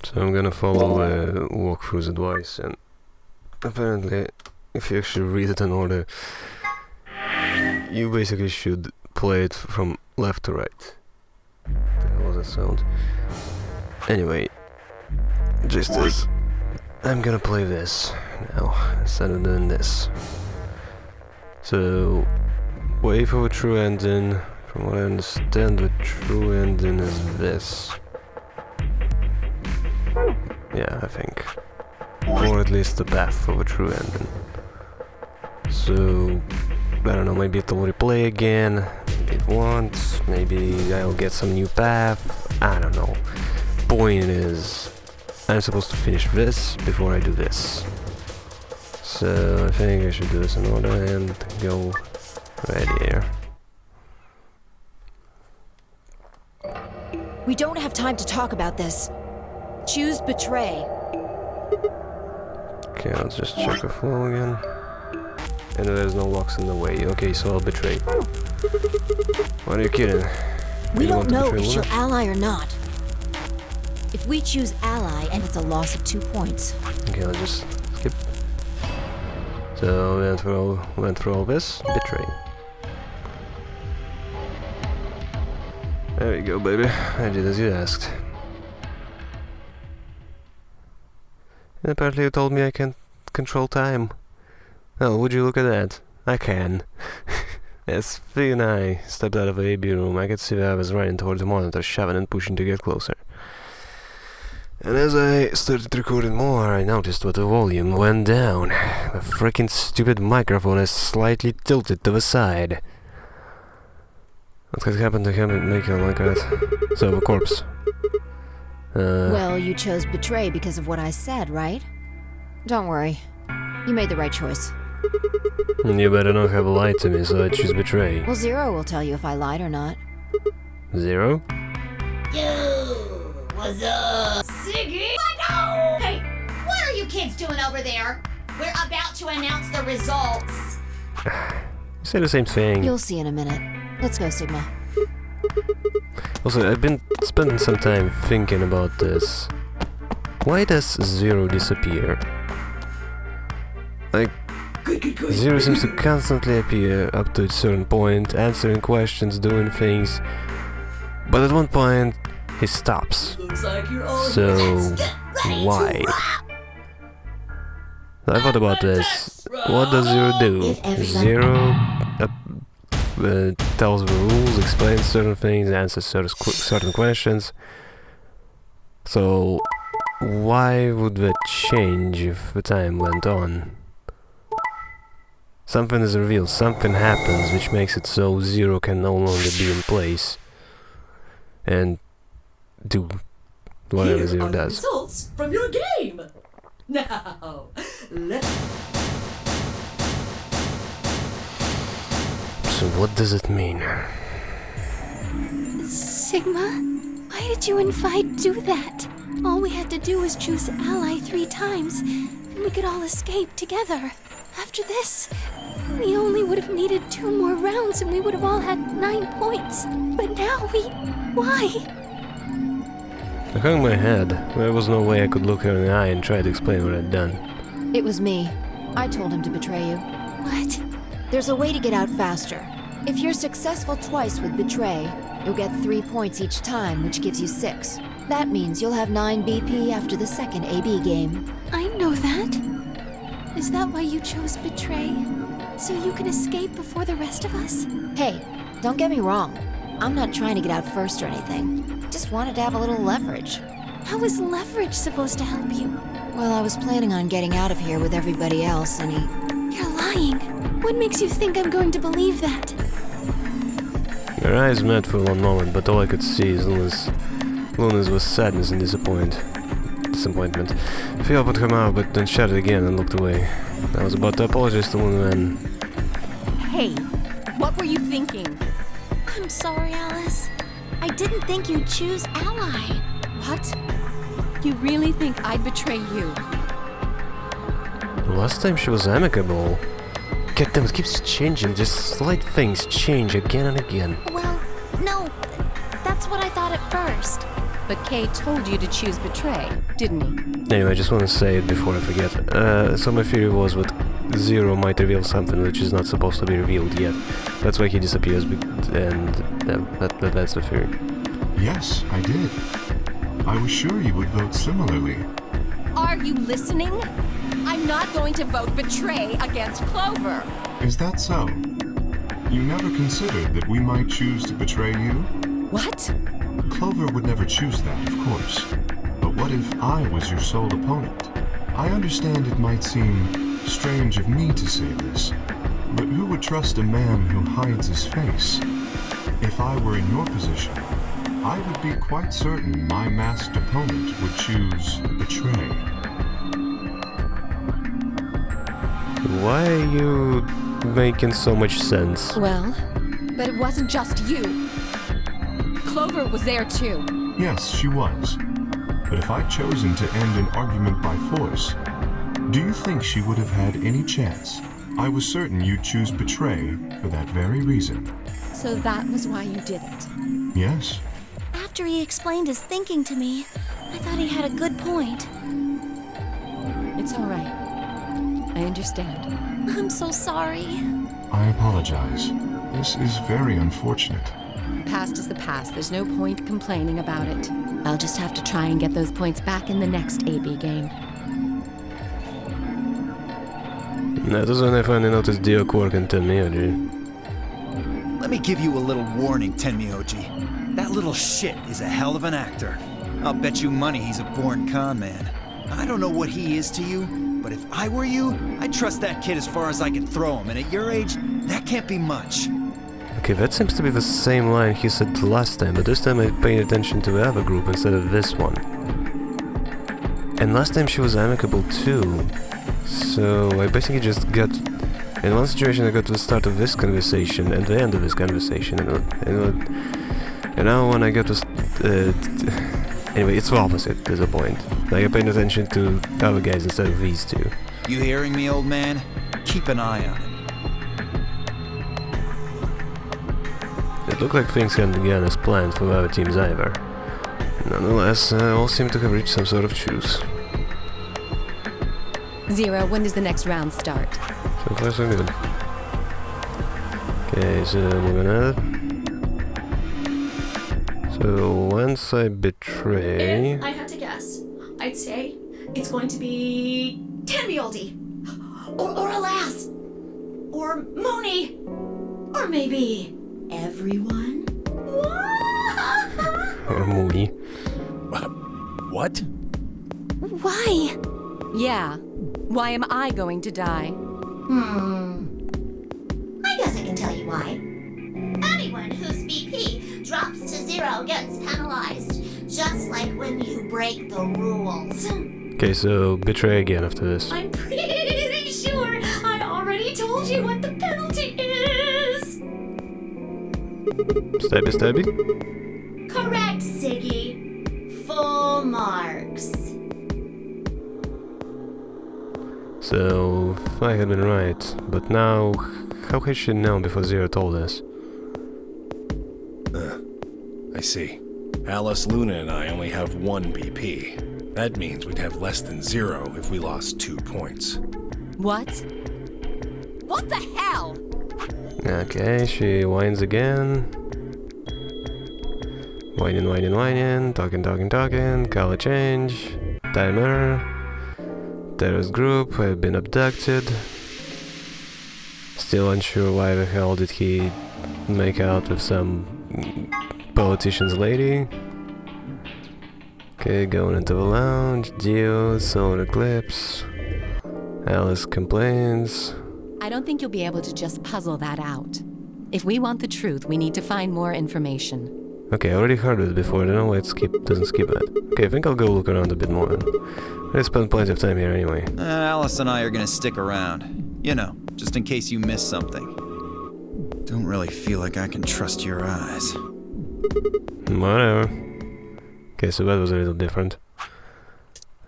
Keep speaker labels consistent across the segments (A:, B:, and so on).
A: So I'm gonna follow walkthrough's advice, and apparently if you actually read it in order, you basically should play it from left to right. What the hell was that sound? Anyway, just this. I'm gonna play this now instead of doing this. So, wait for a true ending. From what I understand, the true ending is this. Yeah, I think. Or at least the path of a true ending. So, I don't know, maybe it'll replay again, maybe it won't, maybe I'll get some new path, I don't know. Point is, I'm supposed to finish this before I do this. So I think I should do this in order and go right here.
B: We don't have time to talk about this. Choose betray.
A: Okay, let's just check the flow again. And there's no locks in the way. Okay, so I'll betray. What are you kidding?
B: We don't know if she'll ally or not. If we choose ally, and it's a loss of 2 points.
A: Okay, let's just skip. So went through all this. Betray. There we go, baby. I did as you asked. And apparently you told me I can control time. Oh, would you look at that? I can. As Fee and I stepped out of the AB room, I could see that I was running toward the monitor, shoving and pushing to get closer. And as I started recording more, I noticed that the volume went down. The freaking stupid microphone is slightly tilted to the side. What could happen to him and make it like that? So, the corpse.
B: Well, you chose betray because of what I said, right? Don't worry. You made the right choice.
A: You better not have lied to me, so I choose betray.
B: Well, Zero will tell you if I lied or not.
A: Zero?
C: Yo, what's up? Siggy? No! Hey, what are you kids doing over there? We're about to announce the results.
A: You say the same thing.
B: You'll see in a minute. Let's go, Sigma.
A: Also, I've been spending some time thinking about this. Why does Zero disappear? Like, Zero seems to constantly appear up to a certain point, answering questions, doing things, but at one point he stops. So, why? I thought about this. What does Zero do? Zero tells the rules, explains certain things, answers certain questions. So, why would that change if the time went on? Something is revealed, something happens which makes it so Zero can no longer be in place and do whatever Zero does.
D: Results from your game. Now, let's.
A: So what does it mean?
E: Sigma, why did you and Vi do that? All we had to do was choose ally 3 times, and we could all escape together. After this, we only would have needed 2 more rounds and we would have all had 9 points. But now why?
A: I hung my head. There was no way I could look her in the eye and try to explain what I'd done.
B: It was me. I told him to betray you.
E: What?
B: There's a way to get out faster. If you're successful twice with betray, you'll get 3 points each time, which gives you 6. That means you'll have 9 BP after the second AB game.
E: I know that. Is that why you chose betray? So you can escape before the rest of us?
B: Hey, don't get me wrong. I'm not trying to get out first or anything. Just wanted to have a little leverage.
E: How is leverage supposed to help you?
B: Well, I was planning on getting out of here with everybody else, and
E: You're lying. What makes you think I'm going to believe that?
A: Her eyes met for one moment, but all I could see is Luna's was sadness and disappointment. She opened her mouth, but then shut it again and looked away. I was about to apologize to Luna and...
F: Hey, what were you thinking?
E: I'm sorry, Alice. I didn't think you'd choose ally.
F: What? You really think I'd betray you?
A: Last time she was amicable. Get them, it keeps changing, just slight things change again and again.
E: Well, no. That's what I thought at first.
F: But Kay told you to choose Betray, didn't he?
A: Anyway, I just want to say it before I forget. So my theory was that Zero might reveal something which is not supposed to be revealed yet. That's why he disappears, and that's the theory.
G: Yes, I did. I was sure you would vote similarly.
F: Are you listening? I'm not going to vote Betray against Clover.
G: Is that so? You never considered that we might choose to betray you?
F: What?
G: Clover would never choose that, of course. But what if I was your sole opponent? I understand it might seem strange of me to say this, but who would trust a man who hides his face? If I were in your position, I would be quite certain my masked opponent would choose Betray.
A: Why are you making so much sense?
F: Well, but it wasn't just you. Clover was there too.
G: Yes, she was. But if I'd chosen to end an argument by force, do you think she would have had any chance? I was certain you'd choose Betray for that very reason.
F: So that was why you did it.
G: Yes.
E: After he explained his thinking to me, I thought he had a good point.
F: It's all right. I understand.
E: I'm so sorry.
G: I apologize. This is very unfortunate.
F: The past is the past. There's no point complaining about it. I'll just have to try and get those points back in the next AB game.
A: That was when I finally noticed Dio Quark and Tenmyoji.
H: Let me give you a little warning, Tenmyoji. That little shit is a hell of an actor. I'll bet you money he's a born con man. I don't know what he is to you, but if I were you, I'd trust that kid as far as I could throw him, and at your age, that can't be much.
A: Okay, that seems to be the same line he said last time, but this time I paid attention to the other group instead of this one. And last time she was amicable too. So I basically just got... In one situation I got to the start of this conversation and the end of this conversation, and now when I got to... anyway, it's the opposite, there's a point. Like I paid attention to other guys instead of these two.
H: You hearing me, old man? Keep an eye on him.
A: It looked like things hadn't gone as planned for other teams either. Nonetheless, all seem to have reached some sort of truce.
F: Zero, when does the next round start?
A: So far so good. Okay, so moving on. So once I betray...
D: If I had to guess, I'd say it's going to be Tenmyoji, or Alas, or Mooney, or maybe everyone.
A: Or Mooney.
H: What?
E: Why?
F: Yeah. Why am I going to die?
C: I guess I can tell you why. Anyone whose BP drops to 0 gets penalized, just like when you break the rules.
A: Okay, so betray again after this.
D: I'm pretty sure I already told you what the penalty is.
A: Stabby stabby?
C: Correct, Siggy. Full marks.
A: So, I had been right, but now, how had she known before Zero told us?
I: I see. Alice, Luna, and I only have 1 BP. That means we'd have less than 0 if we lost 2 points.
F: What? What the hell?
A: Okay, she whines again. Whining, talking, color change, timer. Terrorist group, I've been abducted. Still unsure why the hell did he make out with some politician's lady. Okay, going into the lounge, Dio, solar eclipse. Alice complains.
F: I don't think you'll be able to just puzzle that out. If we want the truth, we need to find more information.
A: Okay, I already heard it before, I don't know why it doesn't skip that. Okay, I think I'll go look around a bit more then. I spent plenty of time here anyway.
H: Alice and I are gonna stick around. You know, just in case you miss something. Don't really feel like I can trust your eyes.
A: Whatever. Okay, so that was a little different.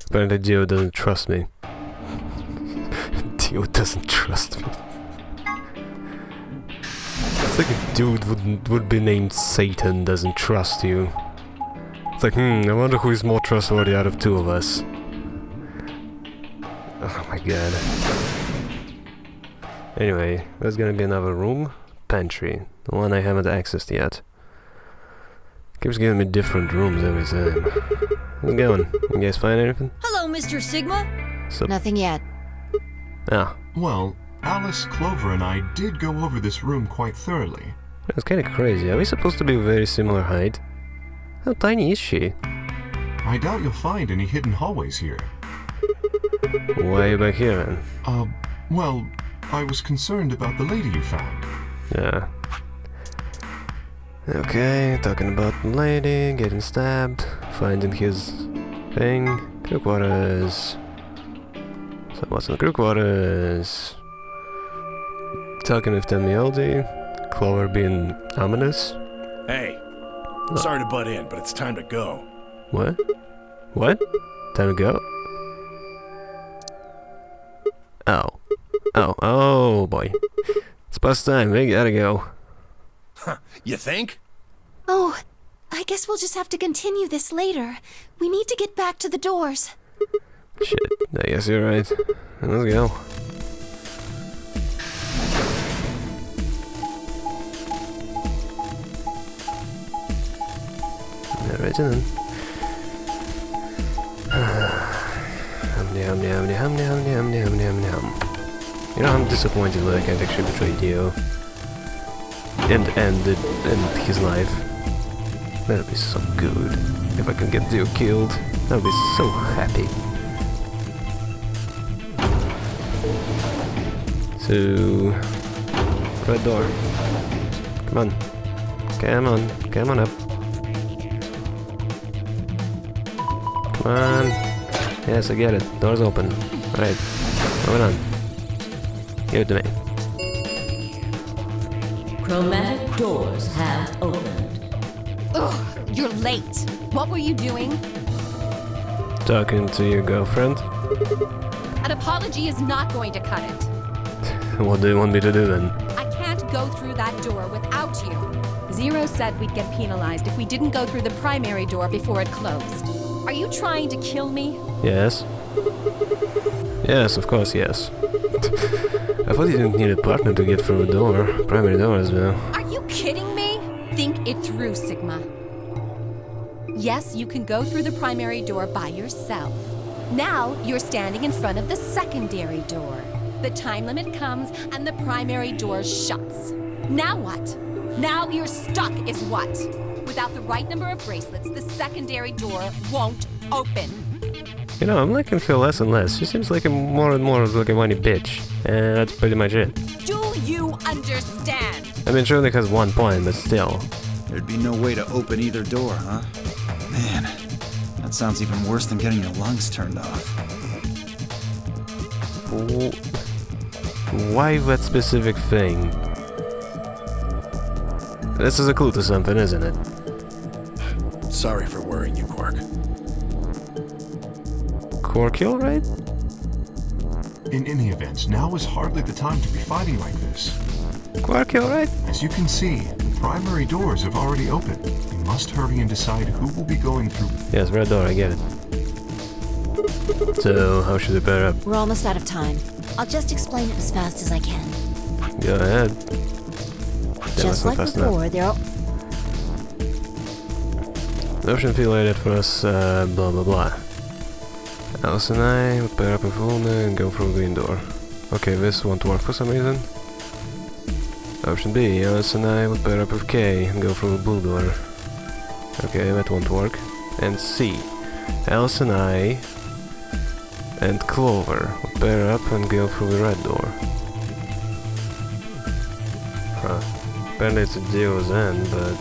A: Apparently Dio doesn't trust me. Dio doesn't trust me. It's like a dude would be named Satan doesn't trust you. It's like, I wonder who is more trustworthy out of two of us. Oh my god. Anyway, there's gonna be another room. Pantry. The one I haven't accessed yet. Keeps giving me different rooms every time. How's it going? You guys find anything?
C: Hello, Mr. Sigma.
B: Nothing yet.
A: Ah.
G: Well, Alice, Clover, and I did go over this room quite thoroughly.
A: That's kinda crazy. Are we supposed to be very similar height? How tiny is she?
G: I doubt you'll find any hidden hallways here.
A: Why are you back here then?
G: Well, I was concerned about the lady you found.
A: Yeah. Okay, talking about the lady, getting stabbed, finding his thing. Crew quarters. So what's in the crew quarters? Talking with Temioldi. Clover being ominous.
I: Hey, sorry to butt in, but it's time to go.
A: What? What? Time to go? Oh boy. It's past time, we gotta go.
I: You think?
E: Oh, I guess we'll just have to continue this later. We need to get back to the doors.
A: Shit, I guess you're right. Let's go. Alright then. You know, I'm disappointed that I can't actually betray Dio. And his life. That'd be so good. If I can get Dio killed, I'd be so happy. So... red door. Come on. Come on up. Come on. Yes, I get it. Door's open. Alright. Moving on. Give it to me.
J: Chromatic doors have opened.
F: Ugh, you're late. What were you doing?
A: Talking to your girlfriend?
F: An apology is not going to cut it.
A: What do you want me to do then?
F: I can't go through that door without you. Zero said we'd get penalized if we didn't go through the primary door before it closed. Are you trying to kill me?
A: Yes. Yes, of course, yes. I thought you didn't need a partner to get through a door. Primary door as well.
F: Are you kidding me? Think it through, Sigma. Yes, you can go through the primary door by yourself. Now you're standing in front of the secondary door. The time limit comes and the primary door shuts. Now what? Now you're stuck is what? Without the right number of bracelets, the secondary door won't open.
A: You know, I'm liking her less and less. She seems like a more and more like a whiny bitch. And that's pretty much it.
F: Do you understand?
A: I mean, she only has 1 point, but still.
H: There'd be no way to open either door, huh? Man, that sounds even worse than getting your lungs turned off.
A: Why that specific thing? This is a clue to something, isn't it?
I: Sorry for worrying you, Quark.
A: Quark, you alright?
G: In any event, now is hardly the time to be fighting like this.
A: Quark, you alright?
G: As you can see, the primary doors have already opened. We must hurry and decide who will be going through.
A: Yes, red door, I get it. So, how should we pair up?
B: We're almost out of time. I'll just explain it as fast as I can.
A: Go ahead.
B: Just like before, there are...
A: Ocean affiliated for us, blah blah blah. Alice and I would pair up with Luna and go through the green door. Okay, this won't work for some reason. Option B, Alice and I would pair up with K and go through the blue door. Okay, that won't work. And C, Alice and I and Clover would pair up and go through the red door. Huh. Apparently it's a deal's end, but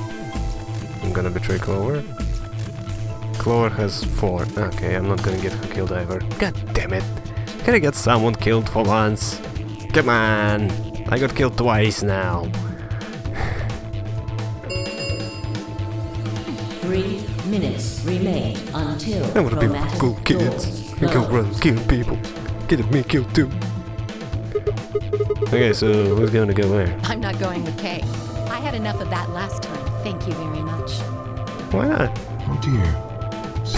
A: I'm gonna betray Clover. Clover has 4. Okay, I'm not gonna get her killed either. God damn it! Can I get someone killed for once? Come on! I got killed twice now.
J: 3 minutes remain until
A: I wanna be
J: chromatic
A: cool kids. You go run, kill people. Get me killed too. Okay, so who's gonna go where?
F: I'm not going with Kay. I had enough of that last time. Thank you very much.
A: Why not?
G: Oh dear,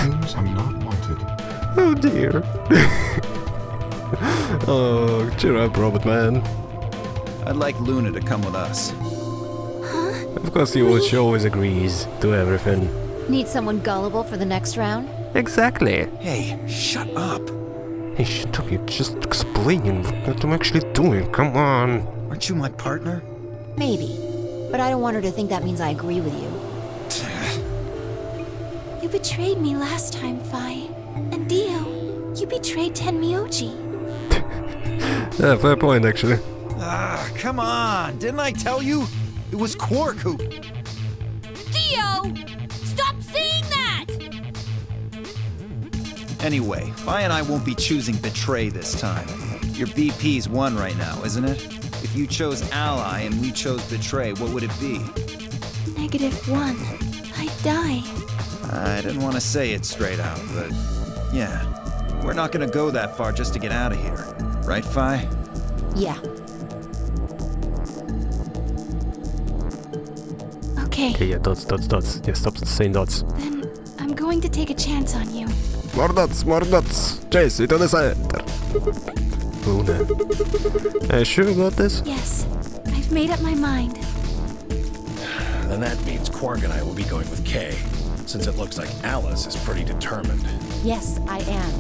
G: seems I'm not wanted.
A: Oh dear. Oh, cheer up, Robot Man.
H: I'd like Luna to come with us.
A: Of course, she always agrees to everything.
B: Need someone gullible for the next round?
A: Exactly.
H: Hey, shut up.
A: Hey, shut up, you're just explaining what I'm actually doing, come on.
H: Aren't you my partner?
B: Maybe. But I don't want her to think that means I agree with you.
E: You betrayed me last time, Fi. And Dio, you betrayed Tenmyoji.
A: Yeah, fair point, actually.
H: Ah, come on. Didn't I tell you? It was Quark who...
C: Dio! Stop saying that!
H: Anyway, Fi and I won't be choosing Betray this time. Your BP's 1 right now, isn't it? If you chose Ally and we chose Betray, what would it be?
E: -1. I'd die.
H: I didn't want to say it straight out, but yeah. We're not gonna go that far just to get out of here. Right, Fi?
B: Yeah.
E: Okay,
A: Okay, yeah, dots. Yeah, stop saying dots.
E: then I'm going to take a chance on you.
A: More dots. Chase, it on the center. Luna. Are you sure about this?
E: Yes, I've made up my mind.
I: Then that means Quark and I will be going with Kay, since it looks like Alice is pretty determined.
F: Yes, I am.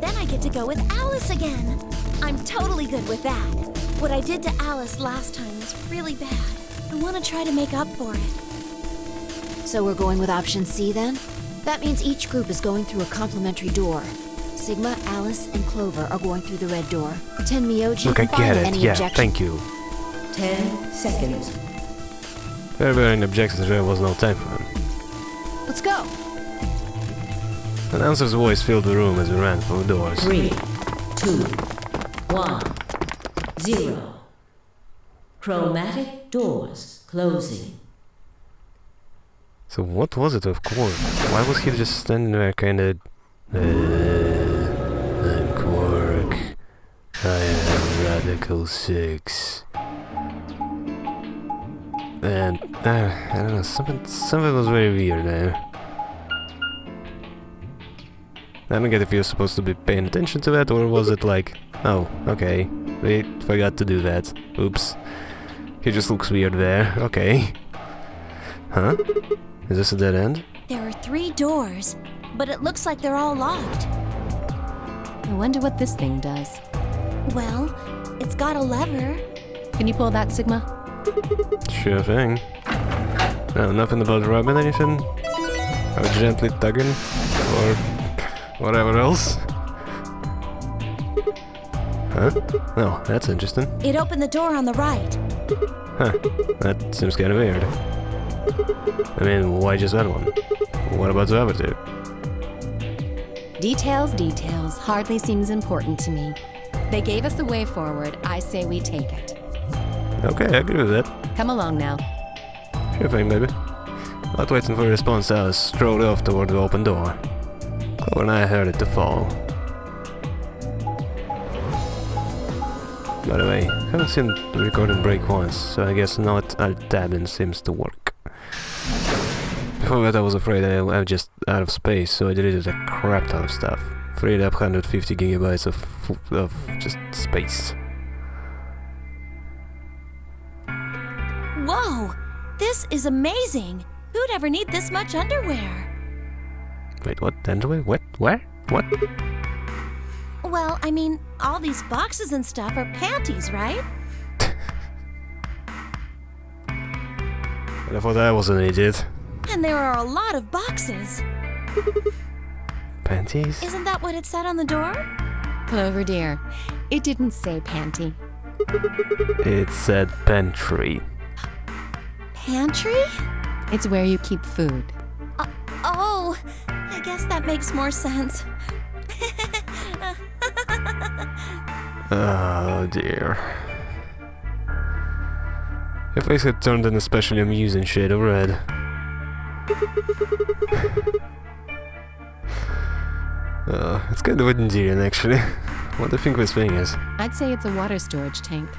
D: Then I get to go with Alice again. I'm totally good with that. What I did to Alice last time was really bad. I want to try to make up for it.
B: So we're going with option C then? That means each group is going through a complementary door. Sigma, Alice, and Clover are going through the red door. Tenmyoji
A: Look, I
B: can
A: get
B: find
A: it.
B: any
A: Yeah,
B: objection.
A: thank you.
J: 10 seconds.
A: There were any objections, there was no time for them.
B: Let's go.
A: An announcer's voice filled the room as we ran through the doors.
J: 3, 2, 1, 0. Chromatic doors closing.
A: So what was it of Quark? Why was he just standing there kinda... I'm Quark. I am Radical 6. And, I don't know, something was very weird there. I don't get if you're supposed to be paying attention to that, or was it like, oh, okay, we forgot to do that. Oops. He just looks weird there, okay. Huh? Is this a dead end?
D: There are 3 doors, but it looks like they're all locked.
F: I wonder what this thing does.
D: Well, it's got a lever.
F: Can you pull that, Sigma?
A: Sure thing. No, nothing about rubbing anything? Or gently tugging? Or whatever else? Huh? Oh, that's interesting.
D: It opened the door on the right.
A: Huh, that seems kind of weird. I mean, why just that one? What about the other 2?
F: Details, hardly seems important to me. They gave us the way forward, I say we take it.
A: Okay, I agree with that.
F: Come along now.
A: Sure thing, baby. Not waiting for a response, I was strolled off toward the open door. Clover and I heard it to fall. By the way, haven't seen the recording break once, so I guess not alt-tabbing seems to work. Before that I was afraid I'm just out of space, so I deleted a crap ton of stuff. Freed up 150 gigabytes of just space.
D: Whoa! This is amazing! Who'd ever need this much underwear?
A: Wait, what? Underwear? What? Where? What?
D: Well, I mean, all these boxes and stuff are panties, right?
A: I thought I was an idiot.
D: And there are a lot of boxes.
A: Panties?
D: Isn't that what it said on the door?
F: Clover dear, it didn't say panty.
A: It said pantry.
D: Pantry?
F: It's where you keep food.
D: Oh, I guess that makes more sense.
A: Oh dear. Your face had turned an especially amusing shade of red. It's kind of endearing actually. What do you think this thing is?
F: I'd say it's a water storage tank.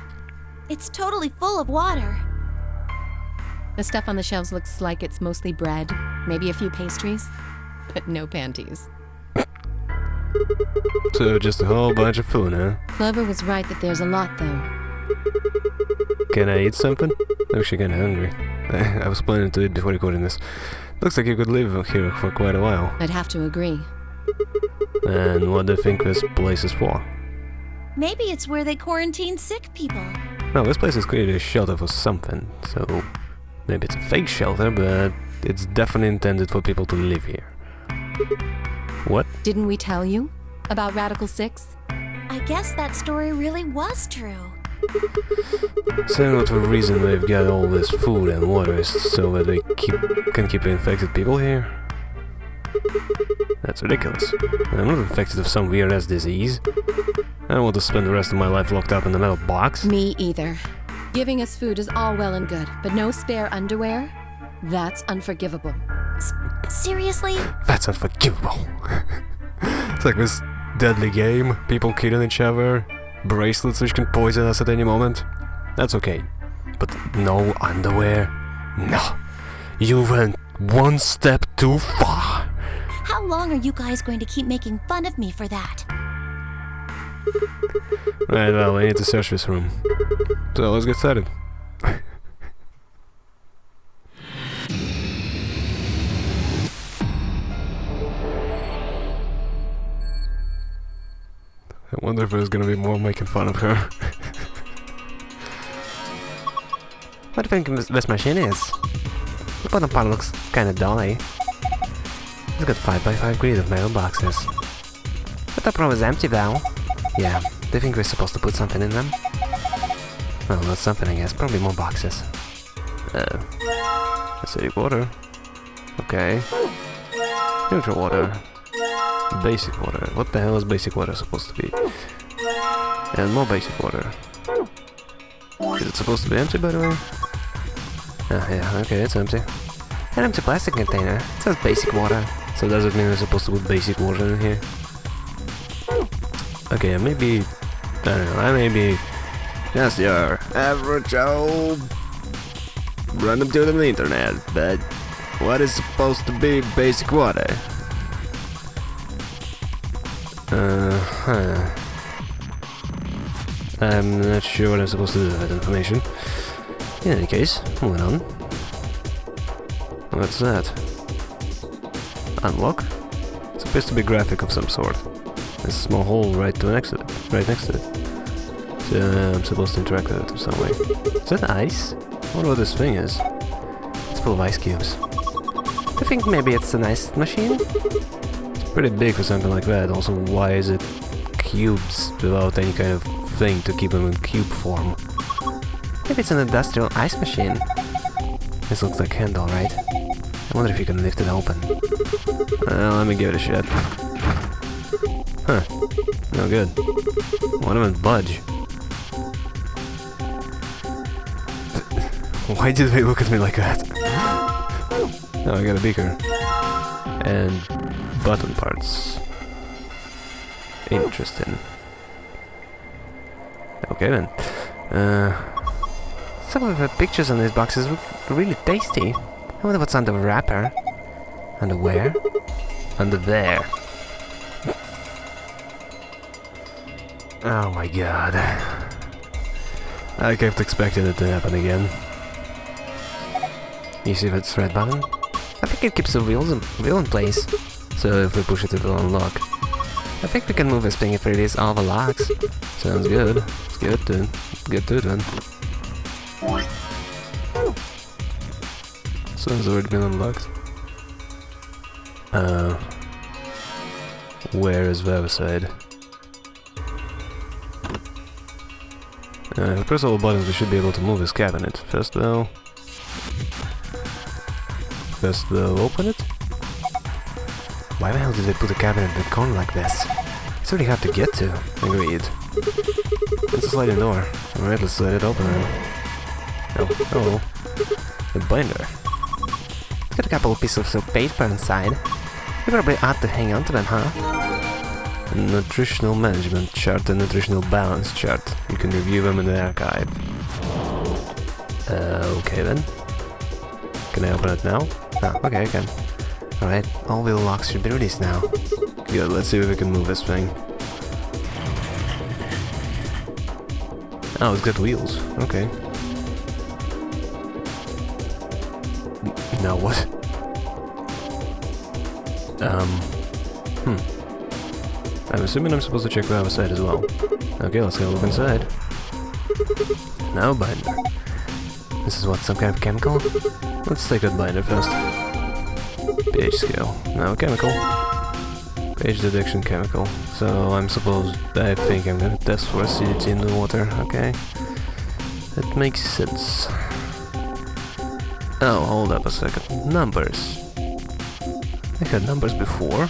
D: It's totally full of water.
F: The stuff on the shelves looks like it's mostly bread, maybe a few pastries. but no panties.
A: So just a whole bunch of food, huh?
F: Clover was right that there's a lot, though.
A: Can I eat something? I'm actually kinda hungry. I was planning to eat before recording this. Looks like you could live here for quite a while.
F: I'd have to agree.
A: And what do you think this place is for?
E: Maybe it's where they quarantine sick people.
A: Well, this place is clearly a shelter for something, so maybe it's a fake shelter, but it's definitely intended for people to live here. What?
F: Didn't we tell you about Radical 6?
E: I guess that story really was true.
A: Saying what the reason they've got all this food and water is so that they can keep infected people here? That's ridiculous. I'm not infected of some weird-ass disease. I don't want to spend the rest of my life locked up in a metal box.
F: Me either. Giving us food is all well and good, but no spare underwear? That's unforgivable.
E: Seriously?
A: That's unforgivable. It's like this deadly game, people killing each other, bracelets which can poison us at any moment. That's okay. But no underwear? No. You went one step too far.
E: How long are you guys going to keep making fun of me for that?
A: Right, well, I need to search this room. So let's get started. I wonder if there's gonna be more making fun of her. What do you think this machine is? The bottom part looks kinda dolly. It's got 5x5 grid of metal boxes. The top row is empty though. Yeah, do you think we're supposed to put something in them? Well, not something I guess, probably more boxes. Acidic water. Okay. Neutral water. Basic water. What the hell is basic water supposed to be? And more basic water. Is it supposed to be empty, by the way? Ah, yeah, okay, it's empty. An empty plastic container. It says basic water. So does it mean we're supposed to put basic water in here? Okay, maybe... I don't know, I may be just your average old random dude on the internet, but what is supposed to be basic water? I'm not sure what I'm supposed to do with that information. In any case, moving on. What's that? Unlock? It's supposed to be a graphic of some sort. There's a small hole right next to it. So I'm supposed to interact with it in some way. Is that ice? I wonder what this thing is. It's full of ice cubes. I think maybe it's an ice machine? It's pretty big for something like that. Also, why is it cubes without any kind of thing to keep them in cube form? Maybe it's an industrial ice machine. This looks like handle, right? I wonder if you can lift it open. Let me give it a shot. Huh. No good. Won't even budge. Why did they look at me like that? Oh, I got a beaker. And button parts. Interesting. Okay then. Some of the pictures on these boxes look really tasty. I wonder what's under the wrapper. Under where? Under there. Oh my god. I kept expecting it to happen again. You see that red button? I think it keeps the wheel in place. So if we push it will unlock. I think we can move this thing if it is all the locks. Sounds good. Let's get to it then. So it's already been unlocked. Where is the other side? If we press all the buttons we should be able to move this cabinet. First though, open it? Why the hell did they put a cabinet in the corner like this? It's really hard to get to. Agreed. It's a sliding door. Alright, let's let it open then. Oh. A binder. It's got a couple of pieces of paper inside. You probably ought to hang on to them, huh? A nutritional management chart and nutritional balance chart. You can review them in the archive. Okay then. Can I open it now? Ah, okay, I can. Alright, all wheel locks should be released now. Good, let's see if we can move this thing. Oh, it's got wheels. Okay. Now what? I'm assuming I'm supposed to check the other side as well. Okay, let's go look inside. Now binder. This is what, some kind of chemical? Let's take that binder first. pH scale. Now chemical. pH detection chemical. So I think I'm gonna test for acidity in the water. Okay. That makes sense. Oh, hold up a second. Numbers. I had numbers before.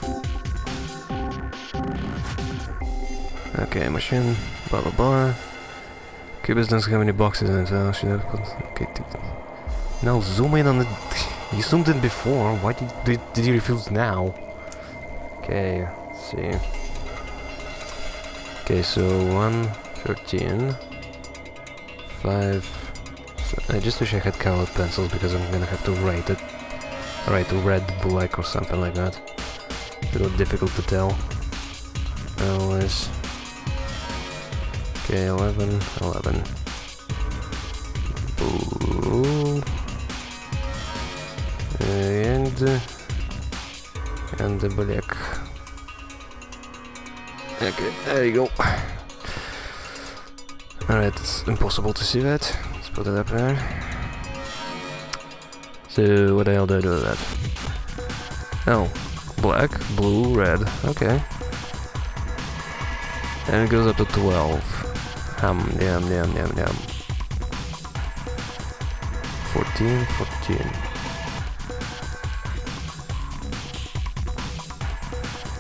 A: Okay, machine, blah blah blah. Cubes doesn't have any boxes in it, so I should have put... Okay, now zoom in on the... You zoomed in before, why did you refuse now? Okay, let's see. Okay, so 113 5... So I just wish I had colored pencils because I'm gonna have to write red, black or something like that. A little difficult to tell. Otherwise... Okay, 11. Blue. And the black. Okay, there you go. Alright, it's impossible to see that. Let's put it up there. So, what the hell do I do with that? Oh, black, blue, red. Okay. And it goes up to 12. Yum. 14.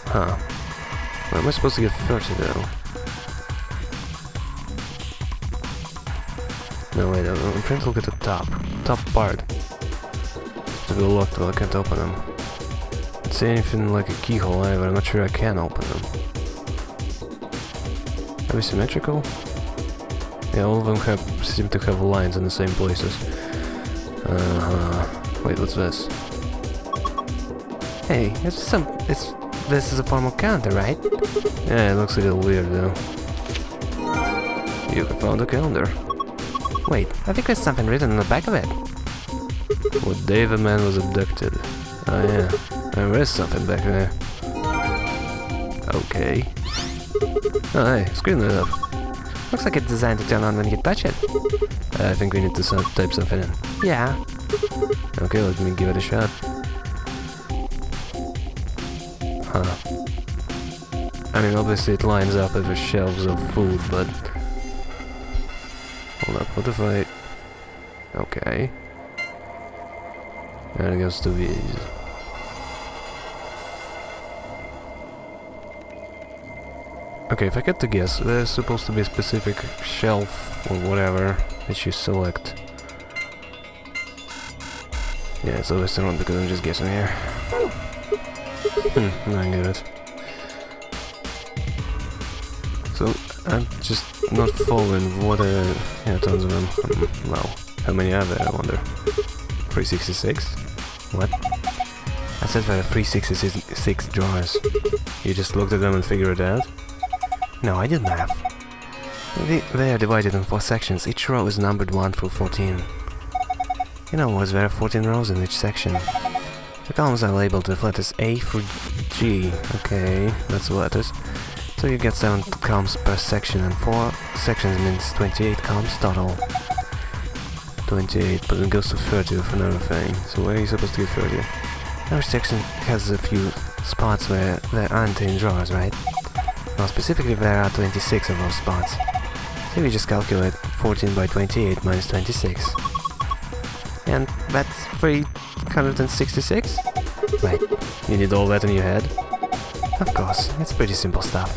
A: Huh. Where am I supposed to get 30 though? No, wait, I'm trying to look at the top part. To be locked, well I can't open them. Don't see anything like a keyhole either, I'm not sure I can open them. Are we symmetrical? Yeah, all of them seem to have lines in the same places. Wait, what's this? Hey, this is a formal calendar, right? Yeah, it looks a little weird though. You have found a calendar. Wait, I think there's something written on the back of it. What day the man was abducted. Oh yeah, there is something back there. Okay. Oh hey, screen lit up. Looks like it's designed to turn on when you touch it. I think we need to type something in. Yeah. Okay, let me give it a shot. Huh. I mean, obviously it lines up with the shelves of food, but... Hold up, what if I... Okay. There it goes to these. Okay, if I get to guess, there's supposed to be a specific shelf or whatever that you select. Yeah, it's obviously wrong because I'm just guessing here. I get it. So, I'm just not following what yeah, tons of them. Wow. How many are there, I wonder? 366? What? I said there are 366 jars. You just looked at them and figured it out? No, I did math. They are divided in 4 sections. Each row is numbered 1 through 14. You know, was there are 14 rows in each section. The columns are labeled with letters A through G. Okay, that's the letters. So you get 7 columns per section, and 4 sections means 28 columns total. 28, but it goes to 30 with another thing. So where are you supposed to get 30? Every section has a few spots where there aren't any drawers, right? Well, specifically there are 26 of those spots. So we just calculate 14 by 28 minus 26. And that's 366? Right, you need all that in your head? Of course, it's pretty simple stuff.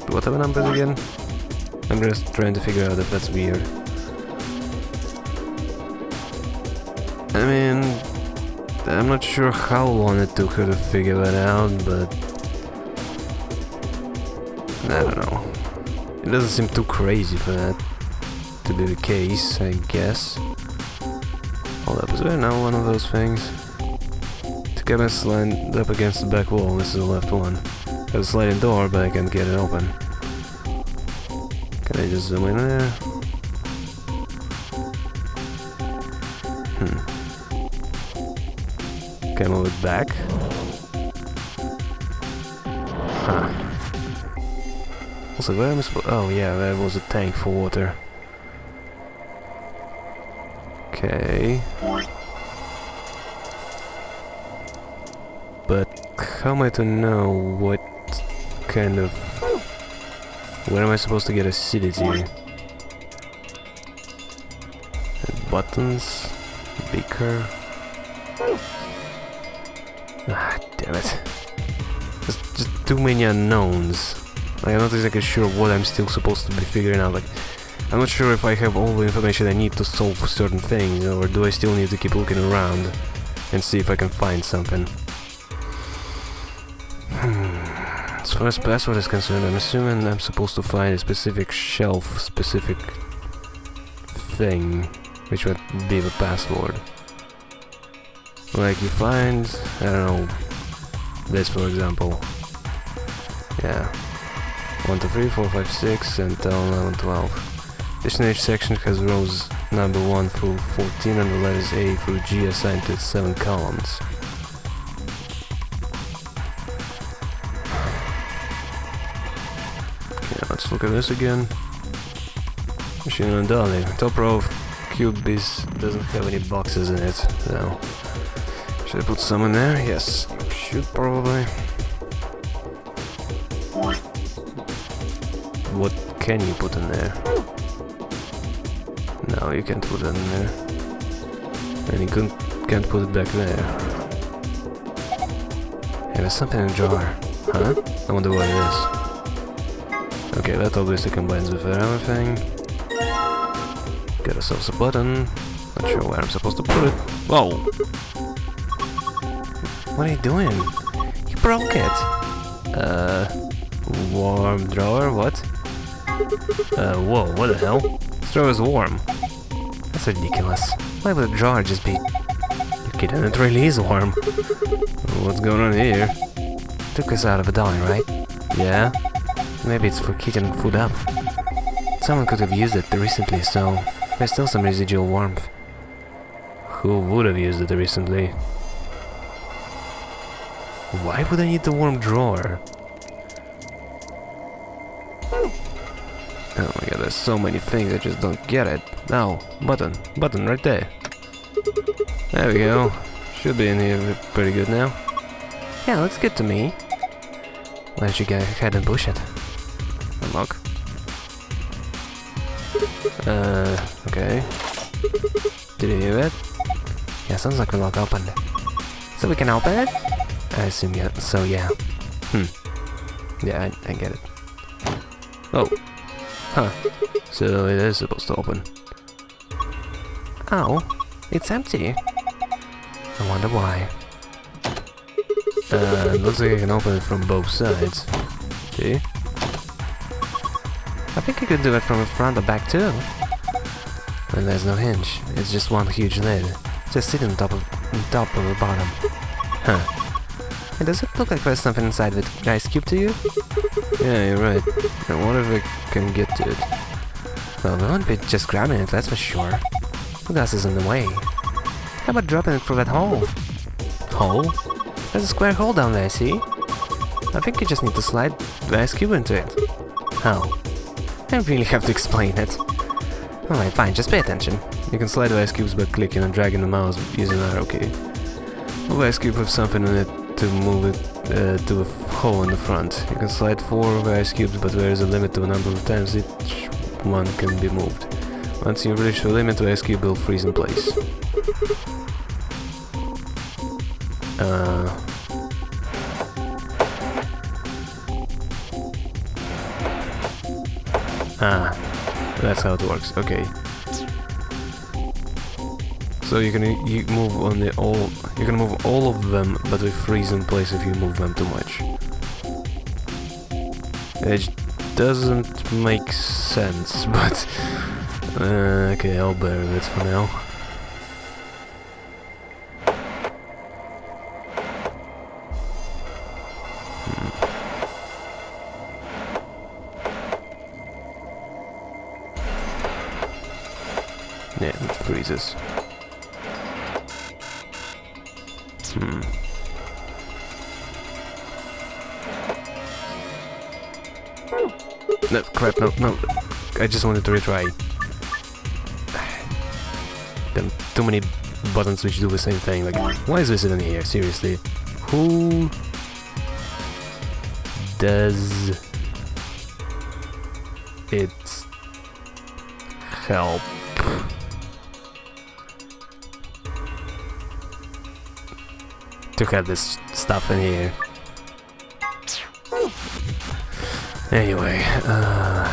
A: What are the numbers again? I'm just trying to figure out if that's weird. I mean, I'm not sure how long it took her to figure that out, but... I don't know. It doesn't seem too crazy for that to be the case, I guess. Hold up, is there now one of those things? To get us lined up against the back wall, this is the left one. There's a sliding door, but I can't get it open. Can I just zoom in there? Can I move it back? Huh. Also, where am I supposed... Oh yeah, there was a tank for water. Okay. But how am I to know what kind of... Where am I supposed to get acidity? Buttons? Beaker? Ah, damn it. There's just too many unknowns. Like, I'm not exactly sure what I'm still supposed to be figuring out. Like, I'm not sure if I have all the information I need to solve certain things, or do I still need to keep looking around and see if I can find something. As far as password is concerned, I'm assuming I'm supposed to find a specific shelf, specific thing, which would be the password. Like you find, I don't know, this for example. Yeah. 1, 2, 3, 4, 5, 6, and 10, 11, 12. Destination section has rows number 1 through 14 and the letters A through G assigned to its 7 columns. Okay, let's look at this again. Machine and dolly. Top row of cube doesn't have any boxes in it, so... Should I put some in there? Yes. Should probably. What can you put in there? No, you can't put that in there. And you can't put it back there. Hey, there's something in the jar. Huh? I wonder what it is. Okay, that obviously combines with everything. Get ourselves a button. Not sure where I'm supposed to put it. Whoa! What are you doing? You broke it! Warm drawer? What? Whoa, what the hell? This drawer is warm. That's ridiculous. Why would a drawer just be... You're kidding, it really is warm. What's going on here? Took this out of a dolly, right? Yeah? Maybe it's for keeping food up. Someone could have used it recently, so there's still some residual warmth. Who would have used it recently? Why would I need the warm drawer? Oh my god, there's so many things, I just don't get it. Now, button right there. There we go. Should be in here pretty good now. Yeah, looks good to me. Why don't you go ahead and push it? Unlock. Okay. Did you hear it? Yeah, sounds like the lock opened. So we can open it? I assume yeah, so yeah. Yeah, I get it. Oh. Huh. So it is supposed to open. Oh, it's empty. I wonder why. Looks like I can open it from both sides. See? I think you could do it from the front or back too. And there's no hinge. It's just one huge lid. Just sitting on top of the bottom. Huh. Hey, does it look like there's something inside with ice cube to you? Yeah, you're right. I wonder if I can get to it. Well, we won't be just grabbing it, that's for sure. The glass is in the way. How about dropping it through that hole? Hole? There's a square hole down there, see? I think you just need to slide the ice cube into it. How? I really have to explain it. Alright, fine, just pay attention. You can slide the ice cubes by clicking and dragging the mouse using an arrow key. Move the ice cube with something in it to move it to a hole in the front. You can slide 4 of the ice cubes, but there is a limit to the number of times each one can be moved. Once you reach the limit, the ice cube will freeze in place. That's how it works. Okay. So you can move you can move all of them, but they freeze in place if you move them too much. It doesn't make sense, but okay, I'll bear with it for now. Yeah, it freezes. No, crap, no. I just wanted to retry. There are too many buttons which do the same thing. Like, why is this even here? Seriously. Who does it help? To have this stuff in here. Anyway, oh,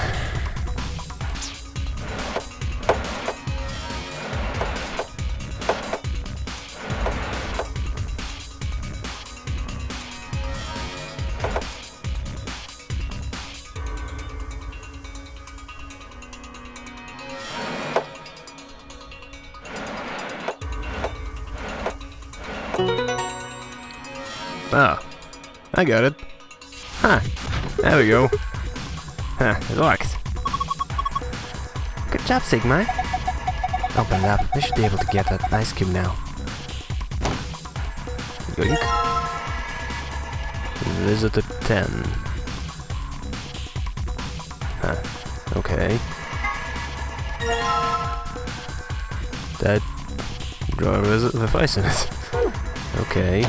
A: I got it. Huh, there we go. Huh, it worked. Good job, Sigma. Open it up. We should be able to get that ice cube now. Yoink. Visitor 10. Huh, okay. That drawer with ice in it. Okay.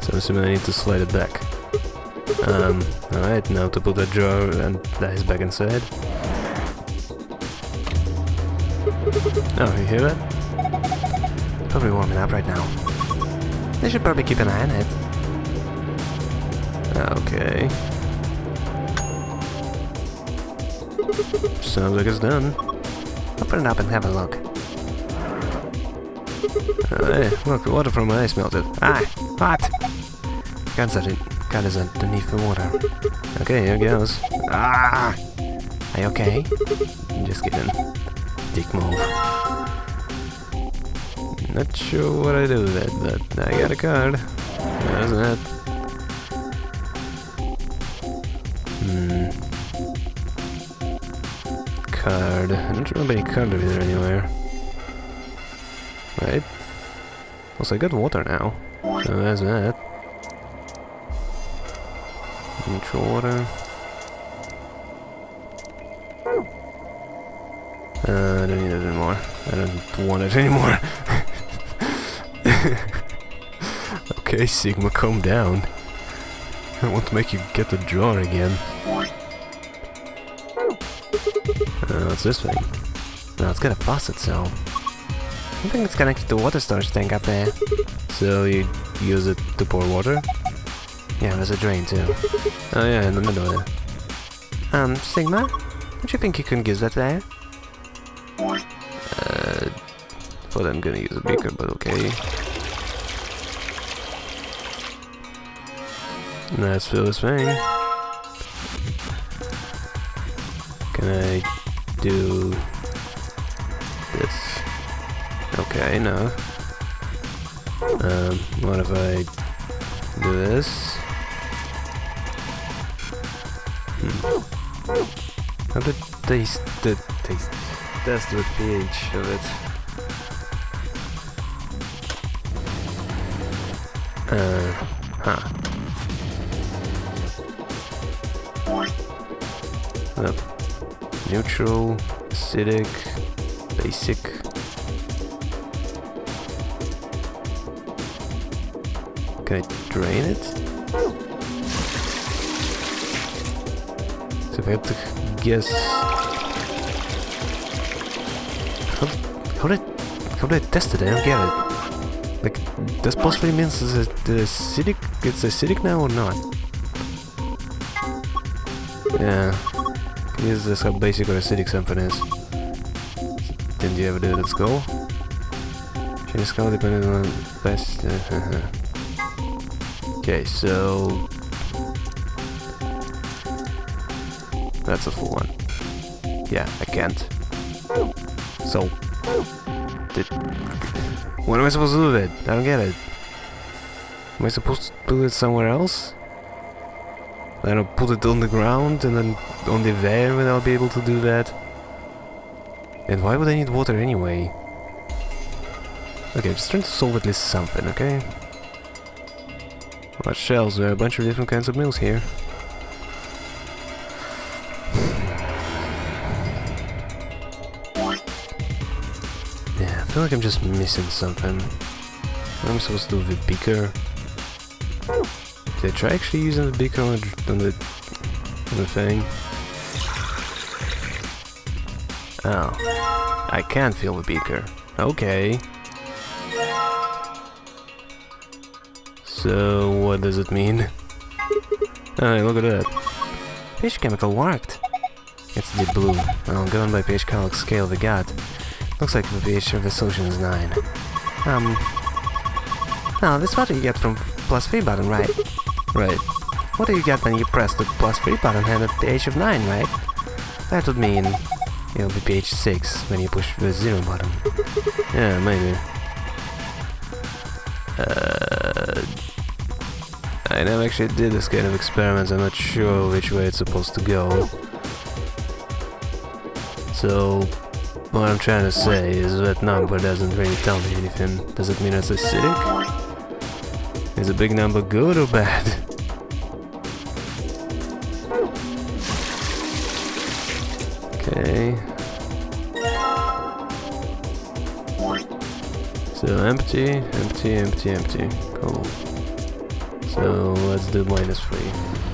A: So I'm assuming I need to slide it back. Alright, now to put that drawer and the ice back inside. Oh, you hear that? Probably warming up right now. They should probably keep an eye on it. Okay. Sounds like it's done. Open it up and have a look. Hey, look, the water from my ice melted. Ah, hot! God is underneath the water. Okay, here goes. Ah! Are you okay? Just kidding. Dick move. Not sure what I do with it, but I got a card. There's that. Card. I don't remember any card over there anywhere. Right? Also, I got water now. So there's that. Neutral water. I don't need it anymore. I don't want it anymore. Okay, Sigma, calm down. I want to make you get the drawer again. What's this thing? No, it's got a faucet, so... I think it's connected to the water storage tank up there. So you use it to pour water? Yeah, there's a drain too. Oh yeah, in the middle there. Sigma? Don't you think you can use that there? Thought I'm gonna use a beaker, but okay. Let's fill this thing. Can I do this? Okay, no. What if I do this? How did test the pH of it? Neutral, acidic, basic. Can I drain it? So if I had to guess... How did I test it? I don't get it. Like, this possibly means it's acidic now or not? Yeah. Is this how basic or acidic something is? Didn't you ever do that skull? Change skull depending on best. Okay, so that's a full one. Yeah, I can't. So what am I supposed to do with it? I don't get it. Am I supposed to put it somewhere else? I don't put it on the ground and then only there when I'll be able to do that. And why would I need water anyway? Okay, just trying to solve at least something, okay? What shells? There are a bunch of different kinds of mills here. Yeah, I feel like I'm just missing something. What am I supposed to do with the beaker? Did I try actually using the beaker on the thing? Oh. I can't feel the beaker. Okay. So, what does it mean? Hey, look at that. pH chemical worked. It's deep blue. Well, going by pH chemical scale we got. Looks like the pH of the solution is 9. Oh, this is what you get from +3 button, right? Right. What do you get when you press the +3 button and a pH of 9, right? That would mean it'll be pH 6 when you push the 0 button. Yeah, maybe. I never actually did this kind of experiments, I'm not sure which way it's supposed to go. So, what I'm trying to say is that number doesn't really tell me anything. Does it mean it's acidic? Is a big number good or bad? Okay. So empty, empty, empty, empty. Cool. So let's do -3.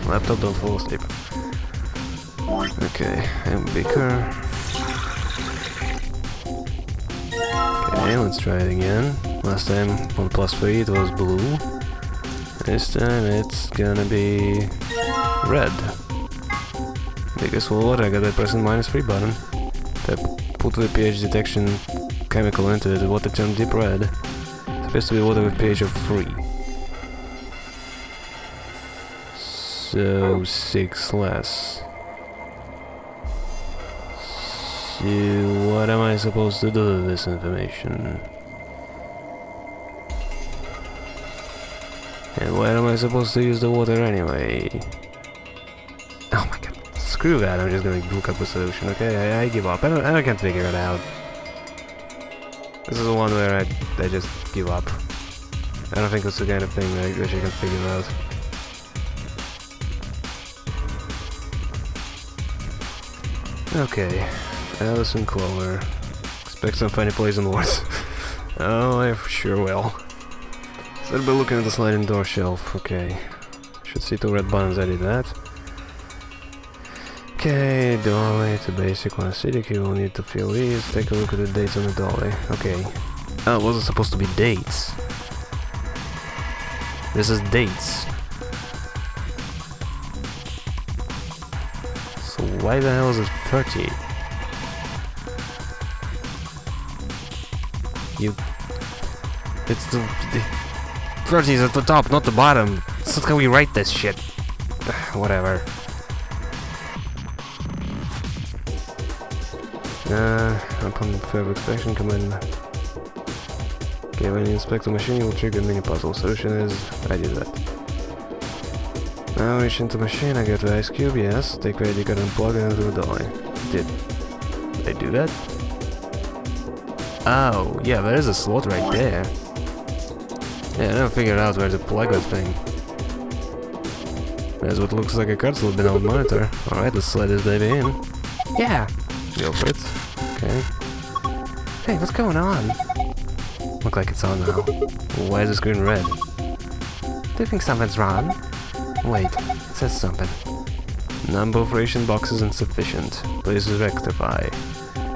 A: Laptop, don't fall asleep. Okay, and beaker. Okay, let's try it again. Last time on +3 it was blue. This time it's gonna be red. Because well, what I got that pressing -3 button. If I put the pH detection chemical into it, the water turned deep red. It's supposed to be water with pH of 3. So 6 less. So what am I supposed to do with this information? And why am I supposed to use the water anyway? Oh my god. Screw that, I'm just gonna look up a solution, okay? I give up. I can't figure it out. This is the one where I just give up. I don't think it's the kind of thing that you can figure out. Okay, Alice and Clover. Expect some funny poison words. Oh, I sure will. So I'll be looking at the sliding door shelf. Okay. Should see 2 red buttons, I did that. Okay, doorway to basic 1 acidic, you will need to fill these. Take a look at the dates on the doorway. Okay. Oh, it wasn't supposed to be dates. This is dates. So why the hell is it 30? It's the 30 is at the top, not the bottom. That's not how we write this shit. Whatever. Upon further inspection, command. Okay, when you inspect the machine, you will trigger a mini puzzle. Solution is I did that. Now reach into machine, I get the ice cube, yes. Take the ID card and plug it into the doorway. Did I do that? Oh, yeah, there is a slot right there. Yeah, I never figured out where to plug that thing. There's what looks like a card slot below the monitor. Alright, let's slide this baby in. Yeah! Go for it. Okay. Hey, what's going on? Look like it's on now. Why is the screen red? Do you think something's wrong? Wait, it says something. Number of ration boxes insufficient. Please rectify.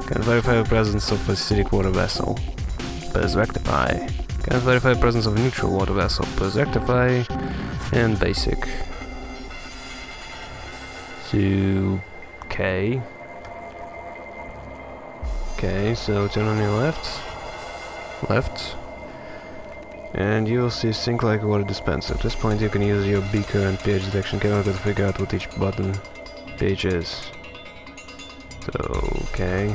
A: Can verify the presence of acidic water vessel. Please rectify. Can verify the presence of neutral water vessel. Please rectify. And basic. So, okay. Okay, so turn on your left. Left. And you will see sink like water dispenser. At this point you can use your beaker and pH detection chemical to figure out what each button pH is. So, okay.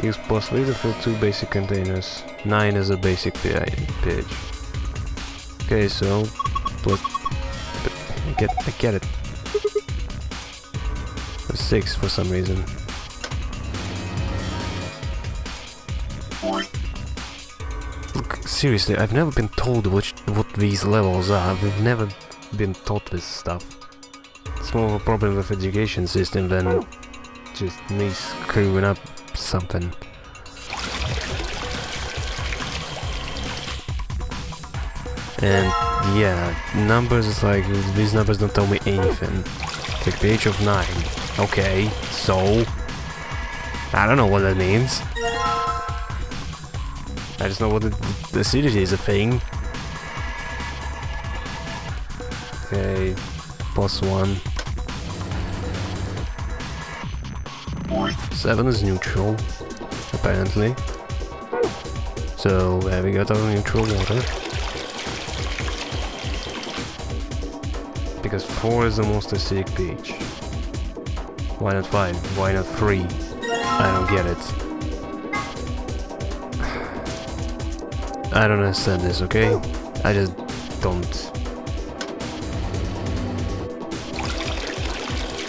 A: Use +3 to fill 2 basic containers. 9 is a basic pH. Okay, so I get it. 6 for some reason. seriously, I've never been told what these levels are. We've never been taught this stuff. It's more of a problem with education system than just me screwing up something. And yeah, numbers is like, these numbers don't tell me anything. Like page of 9. Okay, so I don't know what that means. I just know what the acidity is a thing. Okay, +1. 7 is neutral, apparently. So we got our neutral water. Because 4 is the most acidic pH. Why not 5? Why not 3? I don't get it. I don't understand this, okay? I just don't.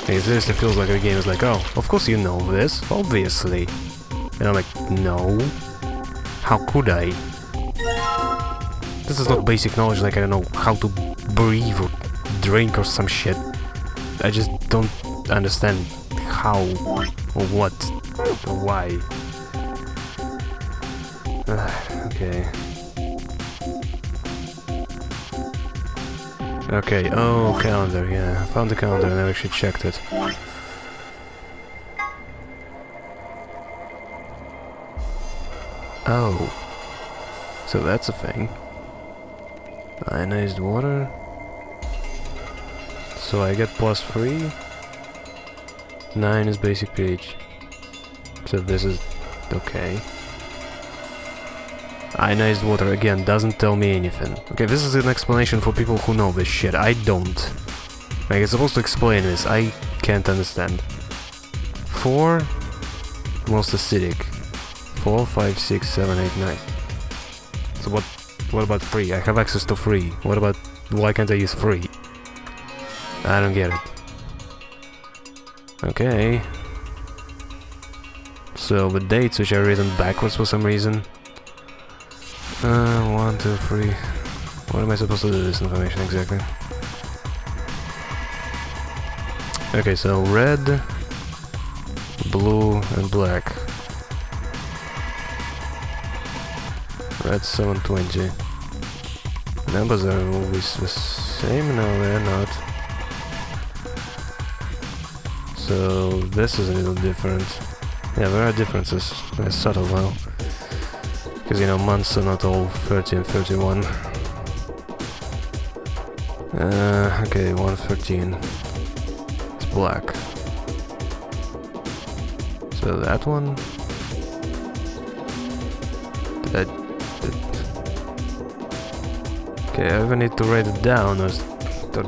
A: It seriously feels like the game is like, oh, of course you know this, obviously. And I'm like, no. How could I? This is not basic knowledge, like I don't know how to breathe or drink or some shit. I just don't understand how or what or why. Okay. Okay, oh, calendar, yeah. I found the calendar and I actually checked it. Oh. So that's a thing. Ionized water. So I get +3. 9 is basic pH. So this is okay. Ionized water, again, doesn't tell me anything. Okay, this is an explanation for people who know this shit. I don't. Like, it's supposed to explain this. I can't understand. 4, most acidic. 4, 5, 6, 7, 8, 9. So what about 3? I have access to 3. What about... why can't I use 3? I don't get it. Okay. So the dates, which are written backwards for some reason. 1, 2, 3. What am I supposed to do with this information exactly? Okay, so red, blue, and black. Red 720. Numbers are always the same? No, they're not. So this is a little different. Yeah, there are differences. They're subtle though. Because, you know, months are not all 30 and 31. Okay, 113. It's black. So that one... Okay, I either need to write it down or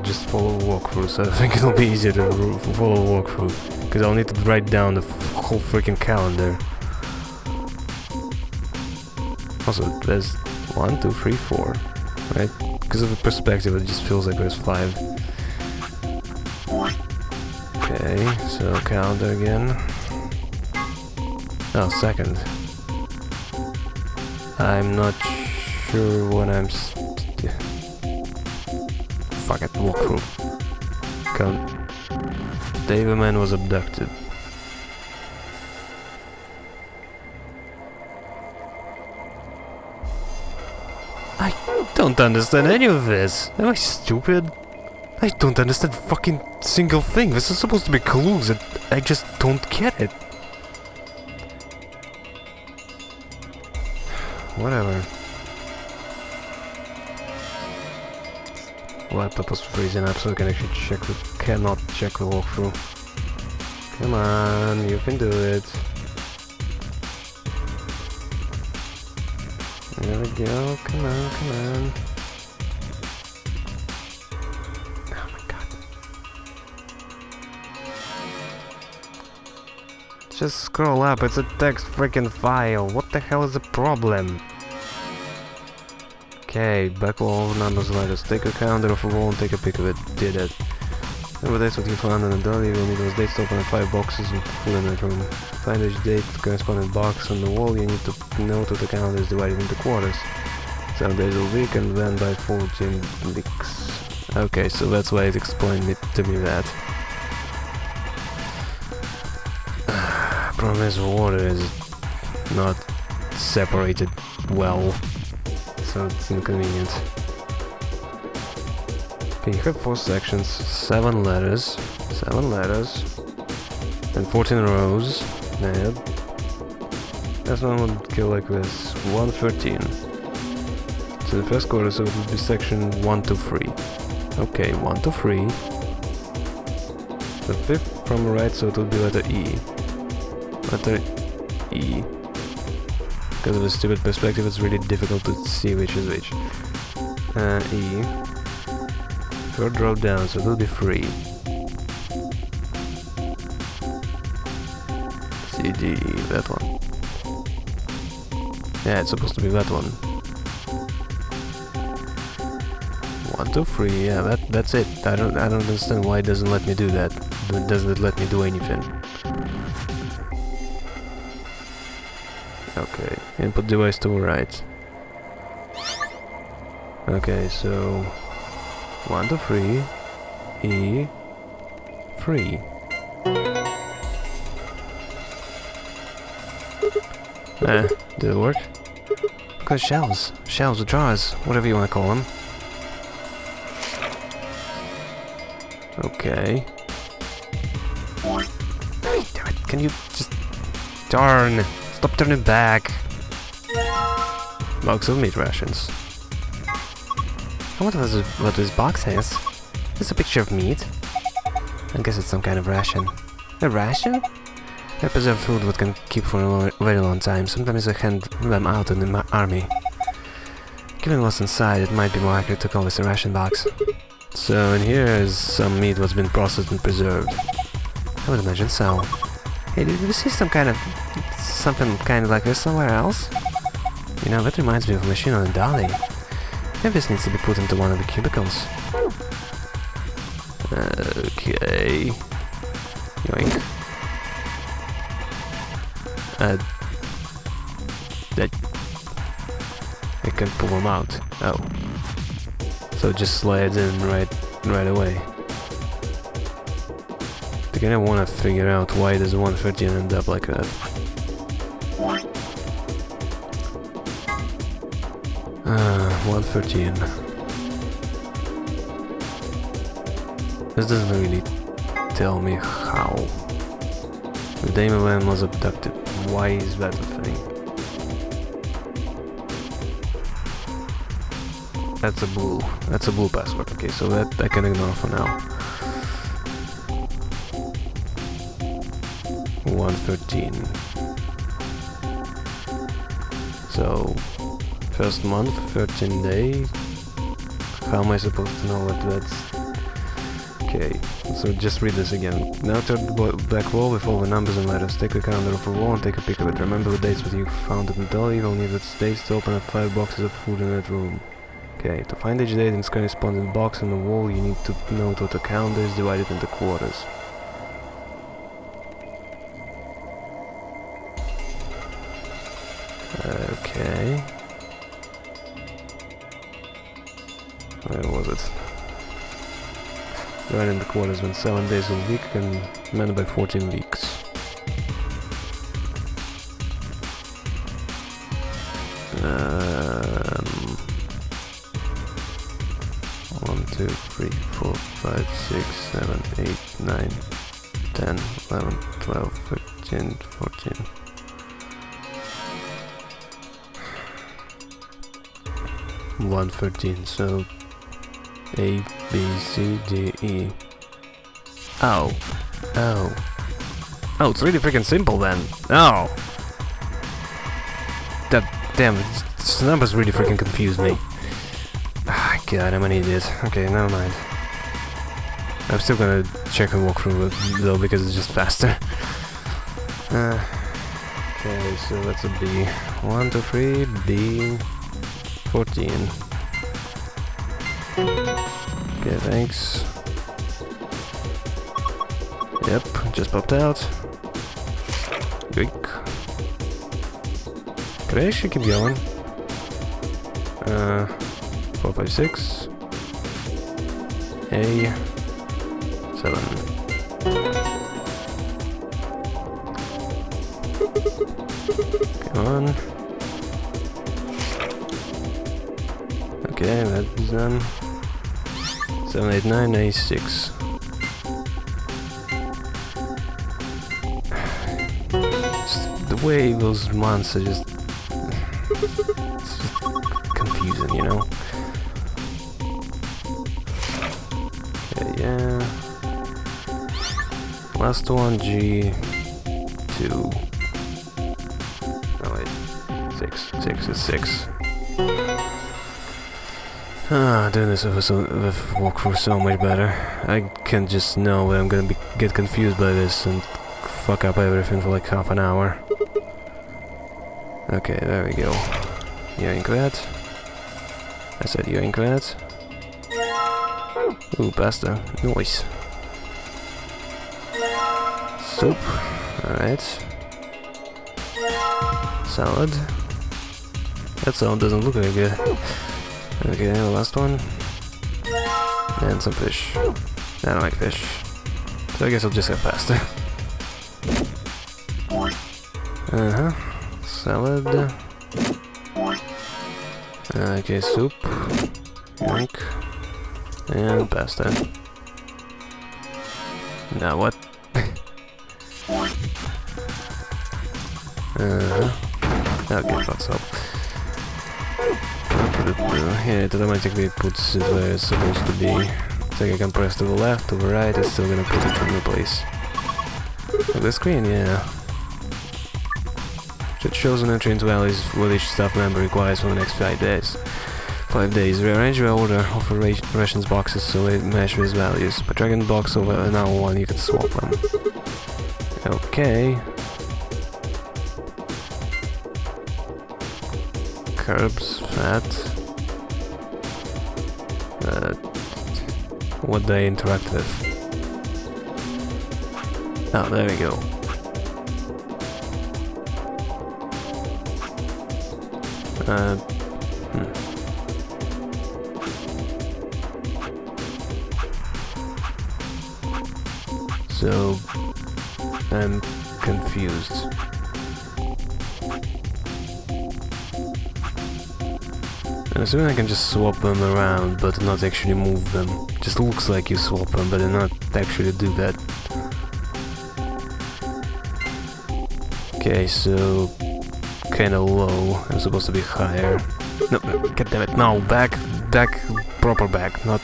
A: just follow walkthrough, so I think it'll be easier to follow walkthrough. Because I'll need to write down the whole freaking calendar. Also, there's 1, 2, 3, 4, right? Because of the perspective, it just feels like there's 5. Okay, so calendar again. Oh, second. I'm not sure what I'm... Fuck it, walkthrough. David Man was abducted. I don't understand any of this. Am I stupid? I don't understand fucking single thing. This is supposed to be clues and I just don't get it. Whatever. Laptop was freezing up so I can actually cannot check the walkthrough. Come on, you can do it. There we go, come on, come on. Oh my god. Just scroll up, it's a text freaking file. What the hell is the problem? Okay, back all numbers letters. Take a calendar of a wall and take a pic of it. Did it. Remember that's what you found on the door. You will need those dates to open 5 boxes and put in that room. Find each date corresponding box on the wall. You need to note that the calendar is divided into quarters. 7 days a week and then by 14 weeks. Okay, so that's why it explained to me that. Problem is, water is not separated well, so it's inconvenient. Okay, you have 4 sections, 7 letters, and 14 rows. Yeah. This one would go like this, 113. So the first quarter, so it would be section 1 to 3. Okay, 1 to 3. The fifth from the right, so it would be letter E. Letter E. Because of the stupid perspective, it's really difficult to see which is which. E. Third row down, so it will be 3. C, D, E, that one. Yeah, it's supposed to be that one. 1, 2, 3, yeah, that's it. I don't understand why it doesn't let me do that. It doesn't let me do anything. Okay, input device to right. Okay, so 1, 2, 3, E, 3. Did it work? Because shells, or jars, whatever you want to call them. Okay. Damn it, can you just... Darn! Stop turning back! Box of meat rations. I wonder what this box has. It's a picture of meat. I guess it's some kind of ration. A ration? I preserve food what can keep for a very long time. Sometimes I hand them out in the army. Given what's inside, it might be more accurate to call this a ration box. So in here is some meat what's been processed and preserved. I would imagine so. Hey, did you see something kind of like this somewhere else? You know, that reminds me of a machine on a dolly. Maybe this needs to be put into one of the cubicles. Okay. Yoink. I can pull them out. Oh. So it just slides in right away. I kind of want to figure out why does 113 end up like that. 113. This doesn't really tell me how. The Dame Van was abducted. Why is that a thing? That's a blue password. Okay, so that I can ignore for now. 113. So, first month, 13 days. How am I supposed to know what that's? Okay, so just read this again. Now turn the black wall with all the numbers and letters. Take the calendar off the wall and take a pic of it. Remember the dates that you found in the dolly. You'll need those dates to open up 5 boxes of food in that room. Okay, to find each date in its corresponding box on the wall, you need to note what the calendar is divided into quarters. Okay. Where was it? Divided into quarters when 7 days a week and manned by 14 weeks. 1, 2, 3, 4, 5, 6, 7, 8, 9, 10, 11, 12, 13, 14. $113, so A, B, C, D, E. Oh, it's really freaking simple then. Oh, damn, this numbers really freaking confused me. Ah, God, I'm an idiot. Okay, never mind. I'm still gonna check and walk through it though because it's just faster. Okay, so that's a B. 1, 2, 3, B. 14. Okay, thanks. Yep, just popped out. Yoink. Could I actually keep going? 4, 5, 6. A 7. Come on. Okay, that's done. 7, 8, 9, A 6. The way those months are just... it's just confusing, you know? Okay, yeah. Last one, G2. Oh wait, 6. 6 is 6. Doing this with walkthrough so much better. I can just know that I'm gonna get confused by this and fuck up everything for like half an hour. Okay, there we go. Yoink that. I said yoink that. Ooh, pasta. Nice. Soup. Alright. Salad. That salad doesn't look very good. Okay, the last one. And some fish. I don't like fish. So I guess I'll just have pasta. Salad. Okay, soup. Yoink. And pasta. Now what? Okay, thought so. Yeah, it automatically puts it where it's supposed to be. So I can press to the left, to the right, it's still gonna put it in the place. Look, the screen, yeah. It shows the nutrient values what each staff member requires for the next 5 days. 5 days. Rearrange your order of rations boxes so they match these values. By dragging the box over an hour one, you can swap them. Okay. Carbs, fat. What they interact with. Oh, there we go. So, I'm confused. I'm assuming I can just swap them around, but not actually move them. Just looks like you swap them, but not actually do that. Okay, so... kinda low. I'm supposed to be higher. No, god damn it, no, back, proper back, not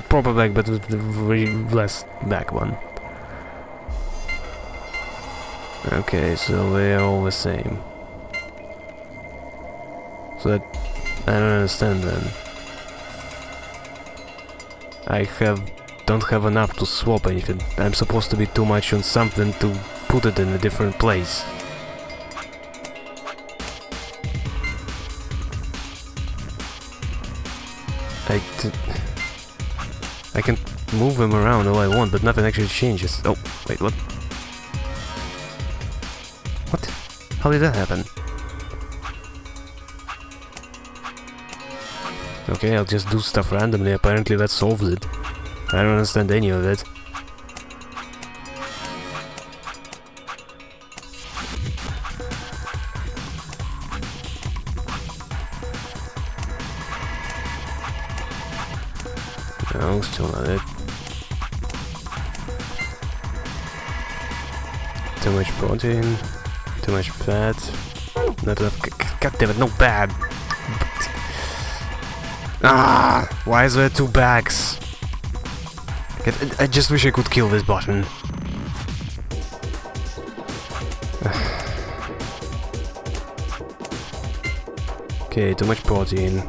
A: proper back, but with the very less back one. Okay, so they are all the same. So that, I don't understand then. I don't have enough to swap anything. I'm supposed to be too much on something to put it in a different place. I can move them around all I want, but nothing actually changes. Oh, wait, what? What? How did that happen? Okay, I'll just do stuff randomly. Apparently that solves it. I don't understand any of it. No, still not it. Too much protein, too much fat, not enough. God damn it, no bad. Ah, why is there 2 bags? I just wish I could kill this button. Okay, too much protein.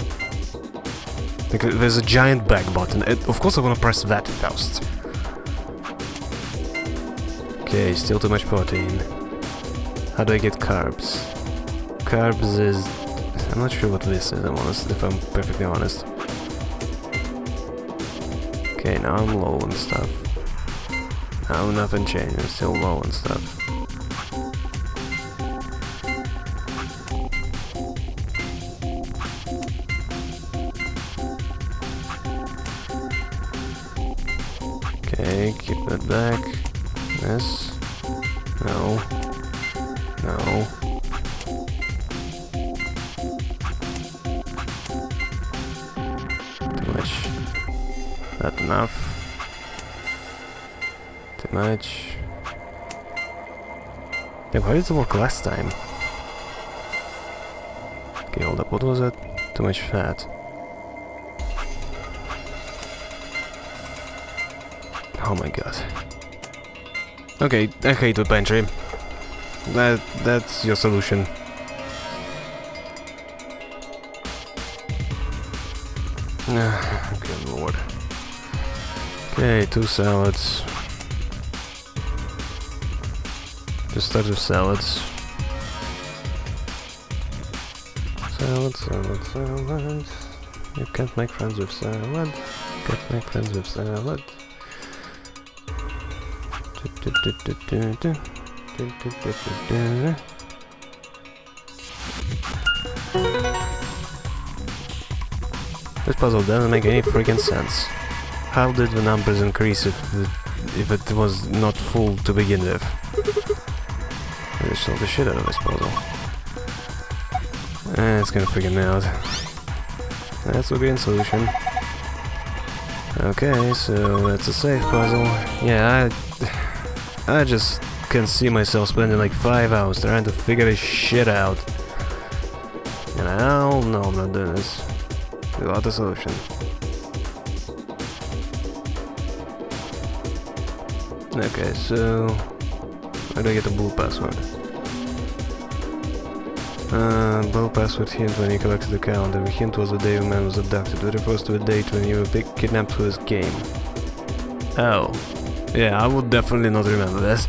A: There's a giant back button. Of course I wanna press that first. Okay, still too much protein. How do I get carbs? Carbs is... I'm not sure what this is, if I'm perfectly honest. Okay, now I'm low on stuff. Now nothing changed, I'm still low on stuff. Okay, keep that back. Yes. No. No. Too much. Not enough. Too much. Yeah, how did it work last time? Okay, hold up, what was it? Too much fat. Oh my god. Okay, I hate the pantry. That's your solution. Good lord. Okay, 2 salads. Just start with salads. Salad, salad, salad. You can't make friends with salad. Can't make friends with salad. This puzzle doesn't make any freaking sense. How did the numbers increase if it was not full to begin with? I just solved the shit out of this puzzle. It's gonna freaking me out. That's a good solution. Okay, so that's a safe puzzle. Yeah, I just can see myself spending like 5 hours trying to figure this shit out. And hell no, I'm not doing this without a solution. Okay, so how do I get the blue password? Blue password hint when you collected the calendar. The hint was the day the man was abducted. It refers to a date when you were kidnapped for this game. Oh. Yeah, I would definitely not remember this.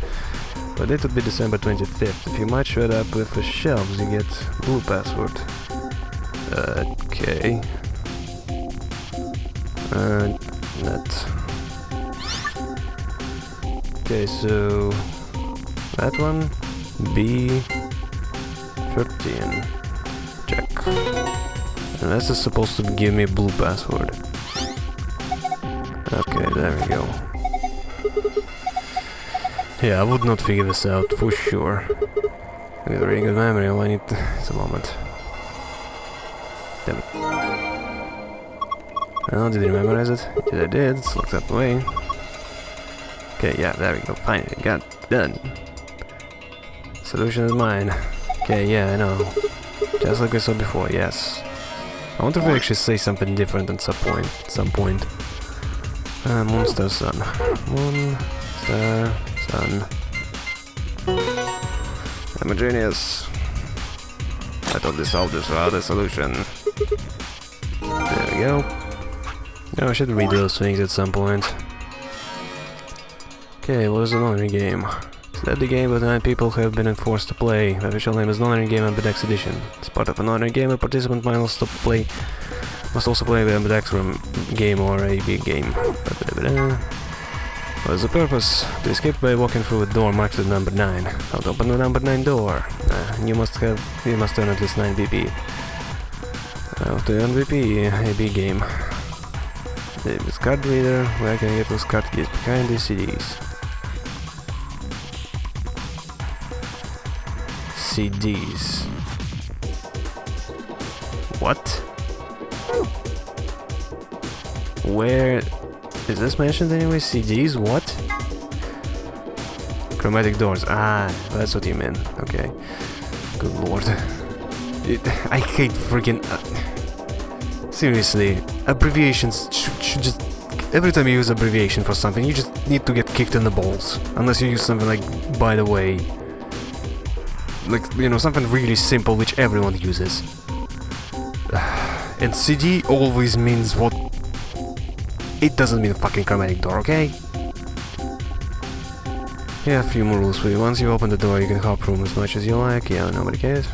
A: But it would be December 25th. If you match it up with the shelves, you get blue password. Okay. That. Okay, so that one, B13. Check. And this is supposed to give me a blue password. Okay, there we go. Yeah, I would not figure this out for sure. I got a really good memory, all I need is a moment. Damn it. Oh, did I memorize it? Yes, I did. It's looked up away. Okay, yeah, there we go. Finally, got done. Solution is mine. Okay, yeah, I know. Just like we saw before, yes. I wonder if we actually say something different at some point. Moonstar Sun. Moonstar Sun. I'm a genius. I totally solved this without a solution. There we go. Now I should read those things at some point. Okay, what is an honorary game? It's that the game that 9 people have been enforced to play. The official name is Honorary Game Ambidex Edition. As part of an honorary game, a participant must also play the Ambidex game or a big game. What is the purpose? To escape by walking through a door marked with number 9. How to open the number 9 door? You must earn at least 9 BP. How to earn BP? A big game. This card reader. Where can I get those card keys? Behind these CDs. CDs. What? Where is this mentioned anyway? CDs? What? Chromatic doors. Ah, that's what you meant. Okay. Good lord. I hate freaking. Seriously, abbreviations should just. Every time you use abbreviation for something, you just need to get kicked in the balls. Unless you use something like, by the way. Like, you know, something really simple which everyone uses. And CD always means what. It doesn't mean fucking chromatic door, okay? Yeah, a few more rules for you. Once you open the door, you can hop room as much as you like. Yeah, nobody cares.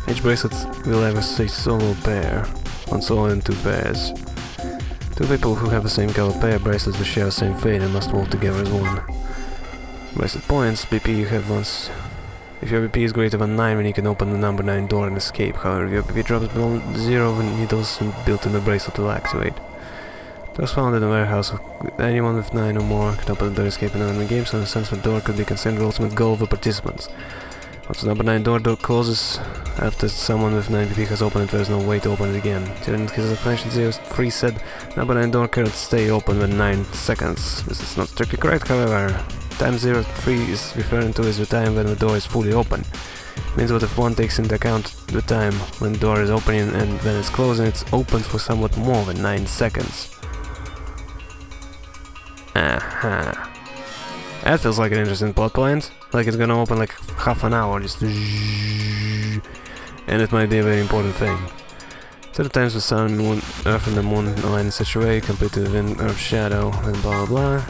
A: Each bracelet will have a solo pair. One solo and 2 pairs. 2 people who have the same color pair bracelets will share the same fate and must walk together as one. Bracelet points. BP you have once. If your BP is greater than 9, then you can open the number 9 door and escape. However, if your BP drops below 0, the needles built in the bracelet will activate. Doors found in the warehouse. Anyone with 9 or more can open the door, escaping in the game, so in a sense the door could be considered the ultimate goal of the participants. Once the number 9 door closes, after someone with 9 PP has opened it, there is no way to open it again. During his explanation, 03 said number 9 door cannot stay open within 9 seconds. This is not strictly correct, however. Time 03 is referring to is the time when the door is fully open. It means what if one takes into account the time when the door is opening and when it's closing, it's open for somewhat more than 9 seconds. Aha. That feels like an interesting plot point. Like it's gonna open like half an hour, just and it might be a very important thing. 3 times the sun, moon, earth and the moon align in such a way, completely within Earth's shadow, and blah blah blah.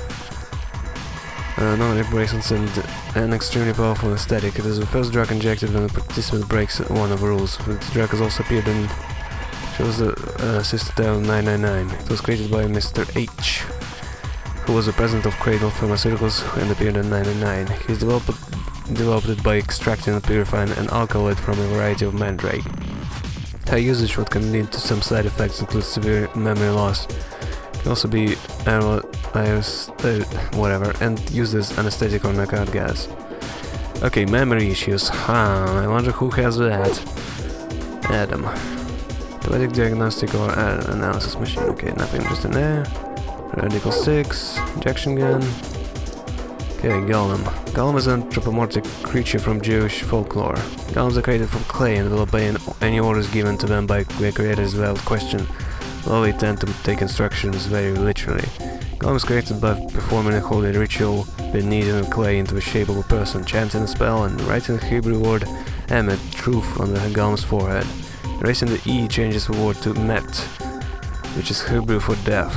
A: Non-vibrations and an extremely powerful aesthetic. It is the first drug injected when the participant breaks one of the rules. The drug has also appeared in shows the Sister Tale 999. It was created by Mr. H, who was the president of Cradle Pharmaceuticals and appeared in 999. He's developed it by extracting and purifying an alkaloid from a variety of mandrake. High usage, what can lead to some side effects, includes severe memory loss. Can also be whatever, and used as anesthetic or knockout gas. Okay, memory issues. I wonder who has that. Adam. Teletic diagnostic or analysis machine. Okay, nothing interesting there. Radical 6, injection gun. Okay, Golem. Golem is an anthropomorphic creature from Jewish folklore. Golems are created from clay and will obey any orders given to them by their creators without question, although they tend to take instructions very literally. Golem is created by performing a holy ritual with kneading of clay into the shape of a person, chanting a spell and writing the Hebrew word Emet, truth, on the Golem's forehead. Erasing the E changes the word to Met, which is Hebrew for death.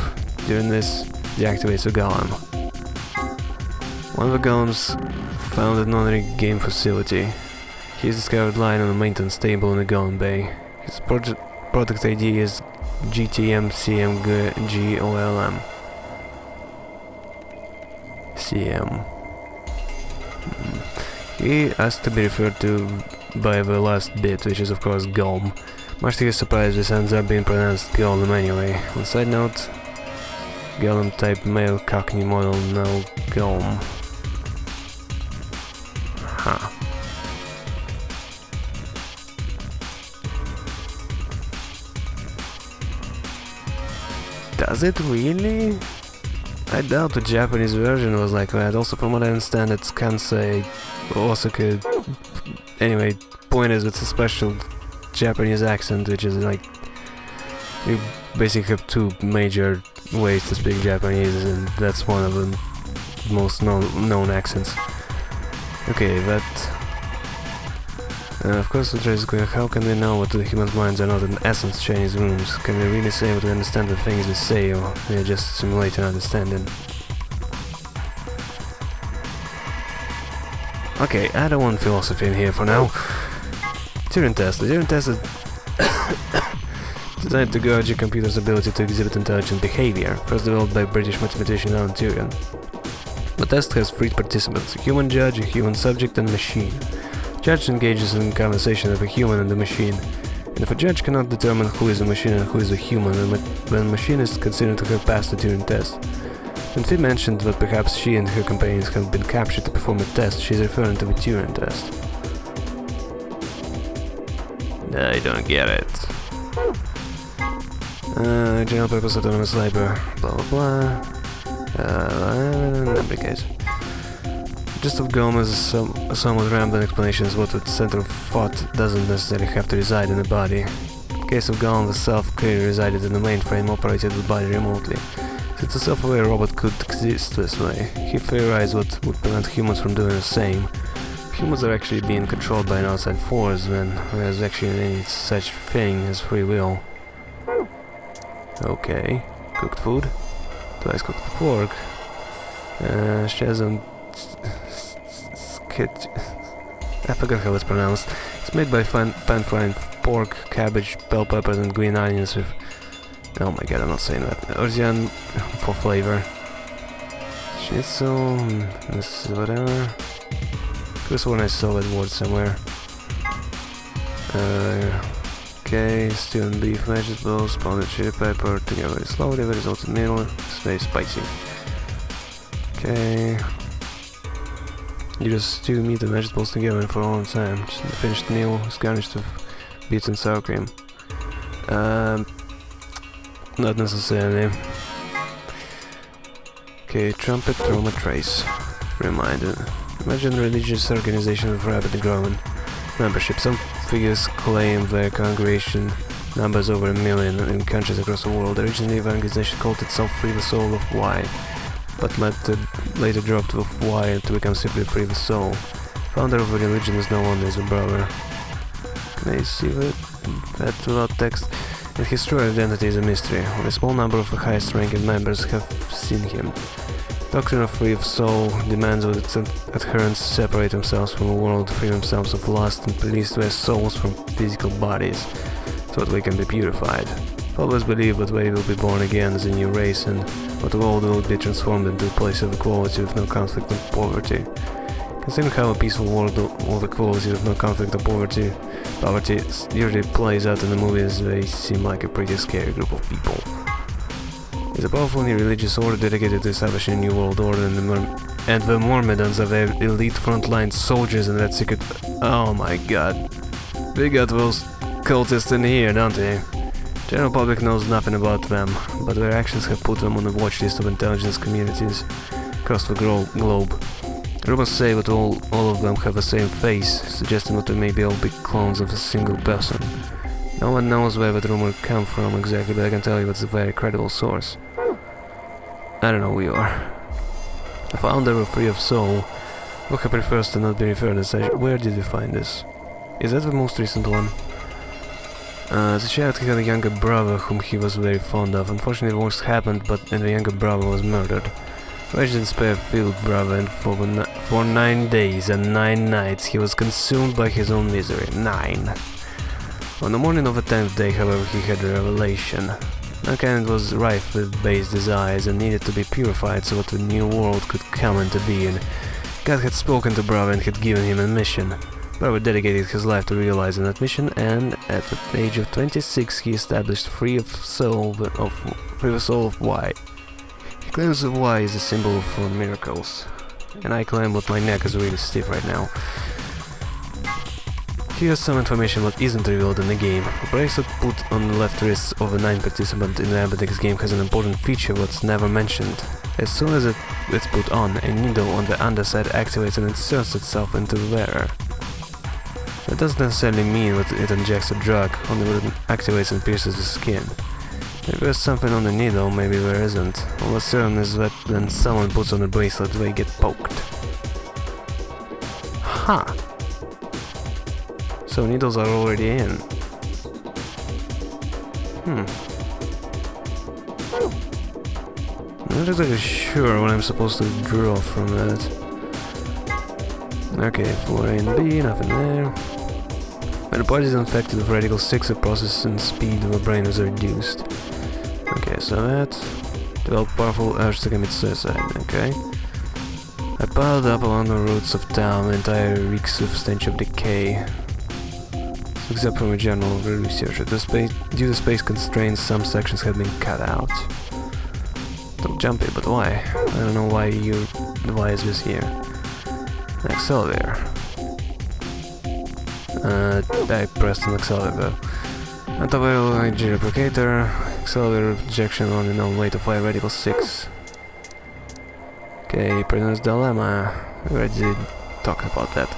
A: During this, deactivates the Golem. One of the Golems found at another game facility. He is discovered lying on a maintenance table in the Golem Bay. His product ID is GTMCMGOLM. CM. He asked to be referred to by the last bit, which is of course Golem. Much to his surprise, this ends up being pronounced Golem anyway. On side note, Golem type male Cockney model, no Golem. Huh. Does it really? I doubt the Japanese version was like that. Also, from what I understand, it's Kansei Osaka. Anyway, point is, it's a special Japanese accent, which is like you basically have 2 major ways to speak Japanese, and that's one of the most known accents. Okay, that. Of course, the trick is going. How can they know what the human minds are not in essence Chinese rooms? Can they really say what they understand the things they say, or they just simulate an understanding? Okay, I don't want philosophy in here for now. Turing test. The Turing test is designed to gauge a computer's ability to exhibit intelligent behavior, first developed by British mathematician Alan Turing. The test has 3 participants: a human judge, a human subject, and a machine. The judge engages in conversation with a human and the machine, and if a judge cannot determine who is a machine and who is a human, then the machine is considered to have passed the Turing test. When Fee mentioned that perhaps she and her companions have been captured to perform a test, she is referring to the Turing test. I don't get it. General purpose autonomous library, blah blah blah. Case. Just of Golem is a somewhat rambling explanation is what the center of thought doesn't necessarily have to reside in the body. In the case of Golem, the self clearly resided in the mainframe, operated the body remotely. Since a self-aware robot could exist this way, he theorized what would prevent humans from doing the same. Humans are actually being controlled by an outside force when there's actually any such thing as free will. Okay, cooked food, twice cooked pork, Shazam skit. I forgot how it's pronounced. It's made by pan-frying pork, cabbage, bell peppers, and green onions with. Oh my god, I'm not saying that. Orzian for flavor. Schnitzel. This is whatever. This one I saw that word somewhere. Okay, stew and beef, vegetables, pounded chili pepper, together very slowly, the result in meal, it's very spicy. Okay. You just stew meat and vegetables together for a long time. Just the finished meal is garnished with beets and sour cream. Not necessarily. Okay, trumpet, trauma, trace. Reminder. Imagine a religious organization with rapidly growing membership. Some figures claim their congregation numbers over 1 million in countries across the world. Originally, the organization called itself Free the Soul of Y, but later dropped with Y to become simply Free the Soul. Founder of the religion is no one as a brother. Can I see that without text? And his true identity is a mystery. Only a small number of the highest-ranking members have seen him. Doctrine of Free of Soul demands that its adherents separate themselves from the world, free themselves of lust, and release their souls from physical bodies, so that they can be purified. Followers believe that they will be born again as a new race, and that the world will be transformed into a place of equality with no conflict and poverty. Considering how a peaceful world of equality with no conflict or poverty usually plays out in the movies, they seem like a pretty scary group of people. It's a powerful new religious order dedicated to establishing a new world order, and the Mohammedans are their elite frontline soldiers in that secret... Oh my god. They got those cultists in here, don't they? General public knows nothing about them, but their actions have put them on the watch list of intelligence communities across the globe. Rumors say that all of them have the same face, suggesting that they may be all be clones of a single person. No one knows where that rumor came from exactly, but I can tell you it's a very credible source. I don't know who you are. The founder of Free of Soul, Who prefers to not be referred as such. Where did you find this? Is that the most recent one? As a child he had a younger brother whom he was very fond of. Unfortunately the worst happened, and the younger brother was murdered. Rage didn't spare Phil's brother, and for 9 days and 9 nights he was consumed by his own misery. 9. On the morning of the 10th day, however, he had a revelation. Mankind was rife with base desires and needed to be purified so that the new world could come into being. God had spoken to Brother and had given him a mission. Brother dedicated his life to realizing that mission, and at the age of 26 he established Free the Soul of Y. He claims that Y is a symbol for miracles, and I claim that my neck is really stiff right now. Here's some information that isn't revealed in the game. The bracelet put on the left wrist of a 9 participant in the Abedix game has an important feature that's never mentioned. As soon as it's put on, a needle on the underside activates and inserts itself into the wearer. That doesn't necessarily mean that it injects a drug, only that it activates and pierces the skin. Maybe there's something on the needle, maybe there isn't. All that's certain is that when someone puts on a bracelet, they get poked. Huh. So needles are already in. I'm not exactly sure what I'm supposed to draw from that. Okay, 4A and B, nothing there. When the body is infected with radical 6, the process and speed of the brain is reduced. Okay, so that... develop powerful urge to commit suicide, okay. I piled up along the roads of town, the entire reeks of stench of decay. Except from a general researcher. Due to space constraints, some sections have been cut out. So jumpy, but why? I don't know why is this here? Accelerator. I pressed an accelerator. Antiviral IG replicator. Accelerator projection on the known way to fire radical 6. Okay, prisoner's dilemma. We already talked about that.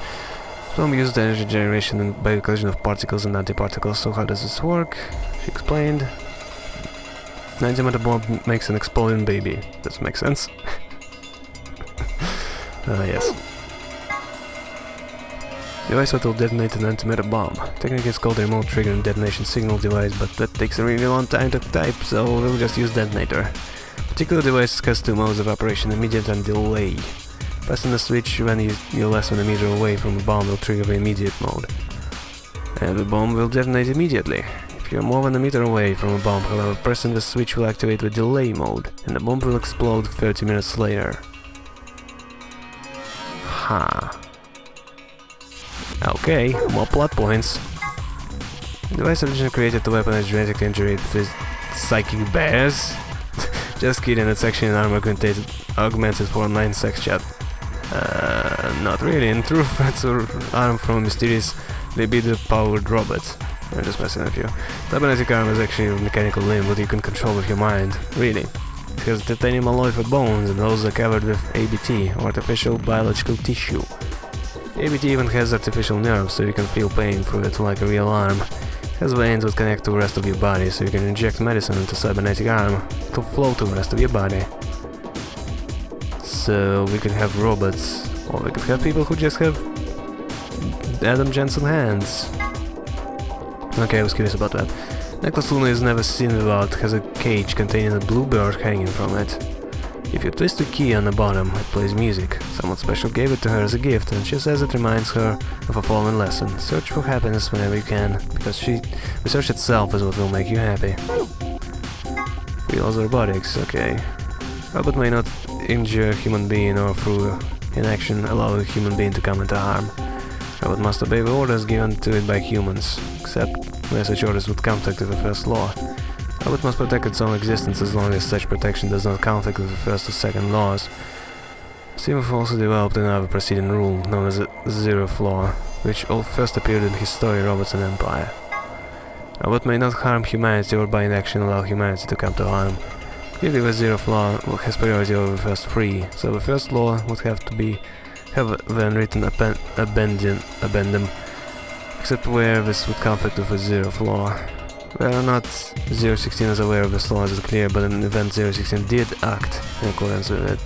A: Some used energy generation by the collision of particles and antiparticles, so how does this work? She explained. 90-meter bomb makes an exploding baby. Does make sense? Yes. Device that will detonate an antimatter bomb. Technically it's called a remote trigger and detonation signal device, but that takes a really long time to type, so we'll just use detonator. Particular device has 2 modes of operation, immediate and delay. Pressing the switch when you're less than a meter away from the bomb will trigger the immediate mode. And the bomb will detonate immediately. If you're more than a meter away from a bomb, however, pressing the switch will activate the delay mode, and the bomb will explode 30 minutes later. Okay, more plot points. The device originally created to weaponize genetically engineered psychic bears. Just kidding, it's actually an armor augmented for online sex chat. Not really. In truth, it's an arm from a mysterious libido-powered robot. I'm just messing with you. Cybernetic arm is actually a mechanical limb that you can control with your mind. Really. It has titanium alloy for bones, and those are covered with ABT, or artificial biological tissue. ABT even has artificial nerves, so you can feel pain through it like a real arm. It has veins that connect to the rest of your body, so you can inject medicine into cybernetic arm to flow to the rest of your body. So we could have robots, or we could have people who just have Adam Jensen hands. Okay, I was curious about that. Necklace Luna is never seen without, has a cage containing a blue bird hanging from it. If you twist the key on the bottom, it plays music. Someone special gave it to her as a gift, and she says it reminds her of a fallen lesson. Search for happiness whenever you can, because research itself is what will make you happy. Wheels or robotics, okay. Robot may not injure a human being or through inaction allow a human being to come into harm. Robot must obey the orders given to it by humans, except where such orders would conflict with the first law. Robot must protect its own existence as long as such protection does not conflict with the first or second laws. Simov also developed another preceding rule, known as the Zeroth Law, which first appeared in his story Robots and Empire. Robot may not harm humanity or by inaction allow humanity to come to harm. Clearly the Zeroth Law has priority over the first three, so the first law would have then written abandon, except where this would conflict with the Zeroth Law. Whether or not 016 is aware of this law is clear, but an event 016 did act in accordance with it.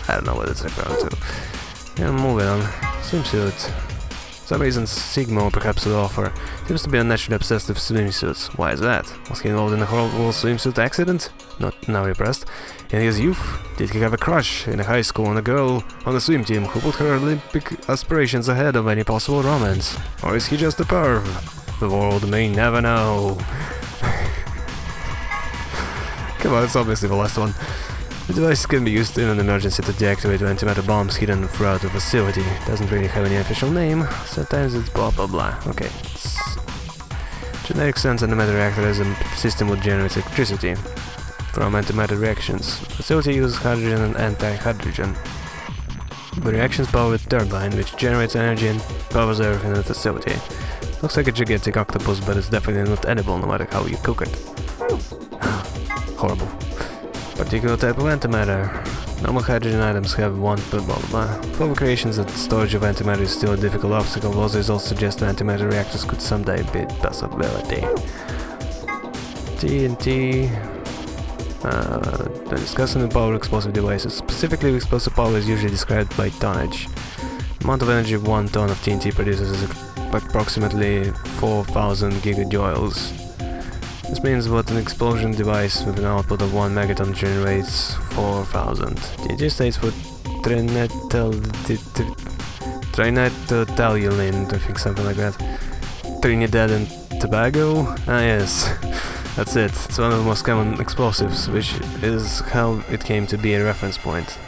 A: I don't know what it's referring to. Yeah, moving on. Swimsuit. For some reason Sigma, or perhaps the author, seems to be unnaturally obsessed with swimsuits. Why is that? Was he involved in a horrible swimsuit accident? Not now repressed. In his youth, did he have a crush in high school on a girl on the swim team who put her Olympic aspirations ahead of any possible romance? Or is he just a perv? The world may never know. Come on, it's obviously the last one. The device can be used in an emergency to deactivate antimatter bombs hidden throughout the facility. It doesn't really have any official name. Sometimes it's blah blah blah. Okay. Generic sense antimatter reactor is a system that generates electricity from antimatter reactions. The facility uses hydrogen and anti-hydrogen. The reactions power a turbine, which generates energy and powers everything in the facility. Looks like a gigantic octopus, but it's definitely not edible no matter how you cook it. Horrible. Particular type of antimatter. Normal hydrogen items have one blah blah blah. For the creations that storage of antimatter is still a difficult obstacle, those results suggest that antimatter reactors could someday be a possibility. TNT. Discussing the power of explosive devices. Specifically, explosive power is usually described by tonnage. The amount of energy 1 ton of TNT produces is approximately 4,000 gigajoules. This means what an explosion device with an output of 1 megaton generates 4,000. TNT stands for trinitotoluene, I think something like that. Trinidad and Tobago? Ah yes, that's it. It's one of the most common explosives, which is how it came to be a reference point.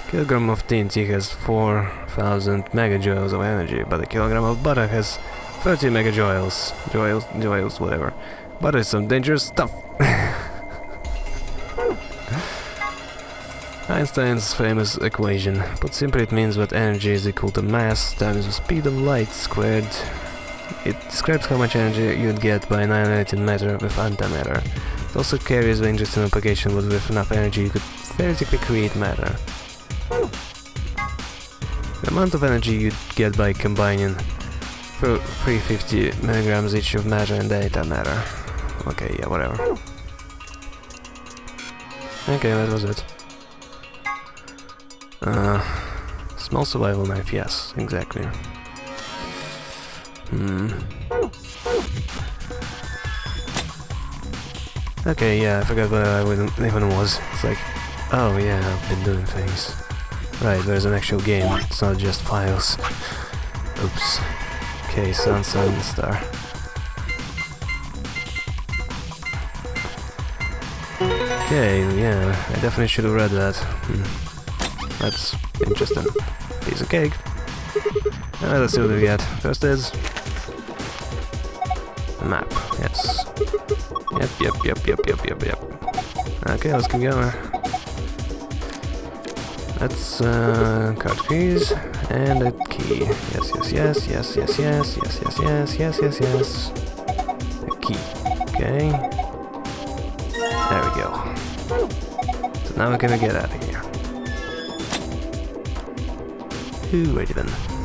A: A kilogram of TNT has 4,000 megajoules of energy, but a kilogram of butter has 30 megajoules. Joules, whatever. Butter is some dangerous stuff. Einstein's famous equation. Put simply, it means that energy is equal to mass times the speed of light squared. It describes how much energy you'd get by annihilating matter with antimatter. It also carries the interesting implication that with enough energy you could theoretically create matter. The amount of energy you'd get by combining 350 milligrams each of matter and antimatter. Okay, yeah, whatever. Okay, that was it. Small survival knife, yes, exactly. Okay, yeah, I forgot where I even was. It's like, oh yeah, I've been doing things. Right, there's an actual game, it's not just files. Oops. Okay, Sun, Star. Okay, yeah, I definitely should have read that. That's interesting. Piece of cake. Let's see what we get. First is Map, yes. Yep. Okay, let's keep going. Let's card keys and a key. Yes. A key. Okay. There we go. So now we're gonna get out of here. Alrighty then.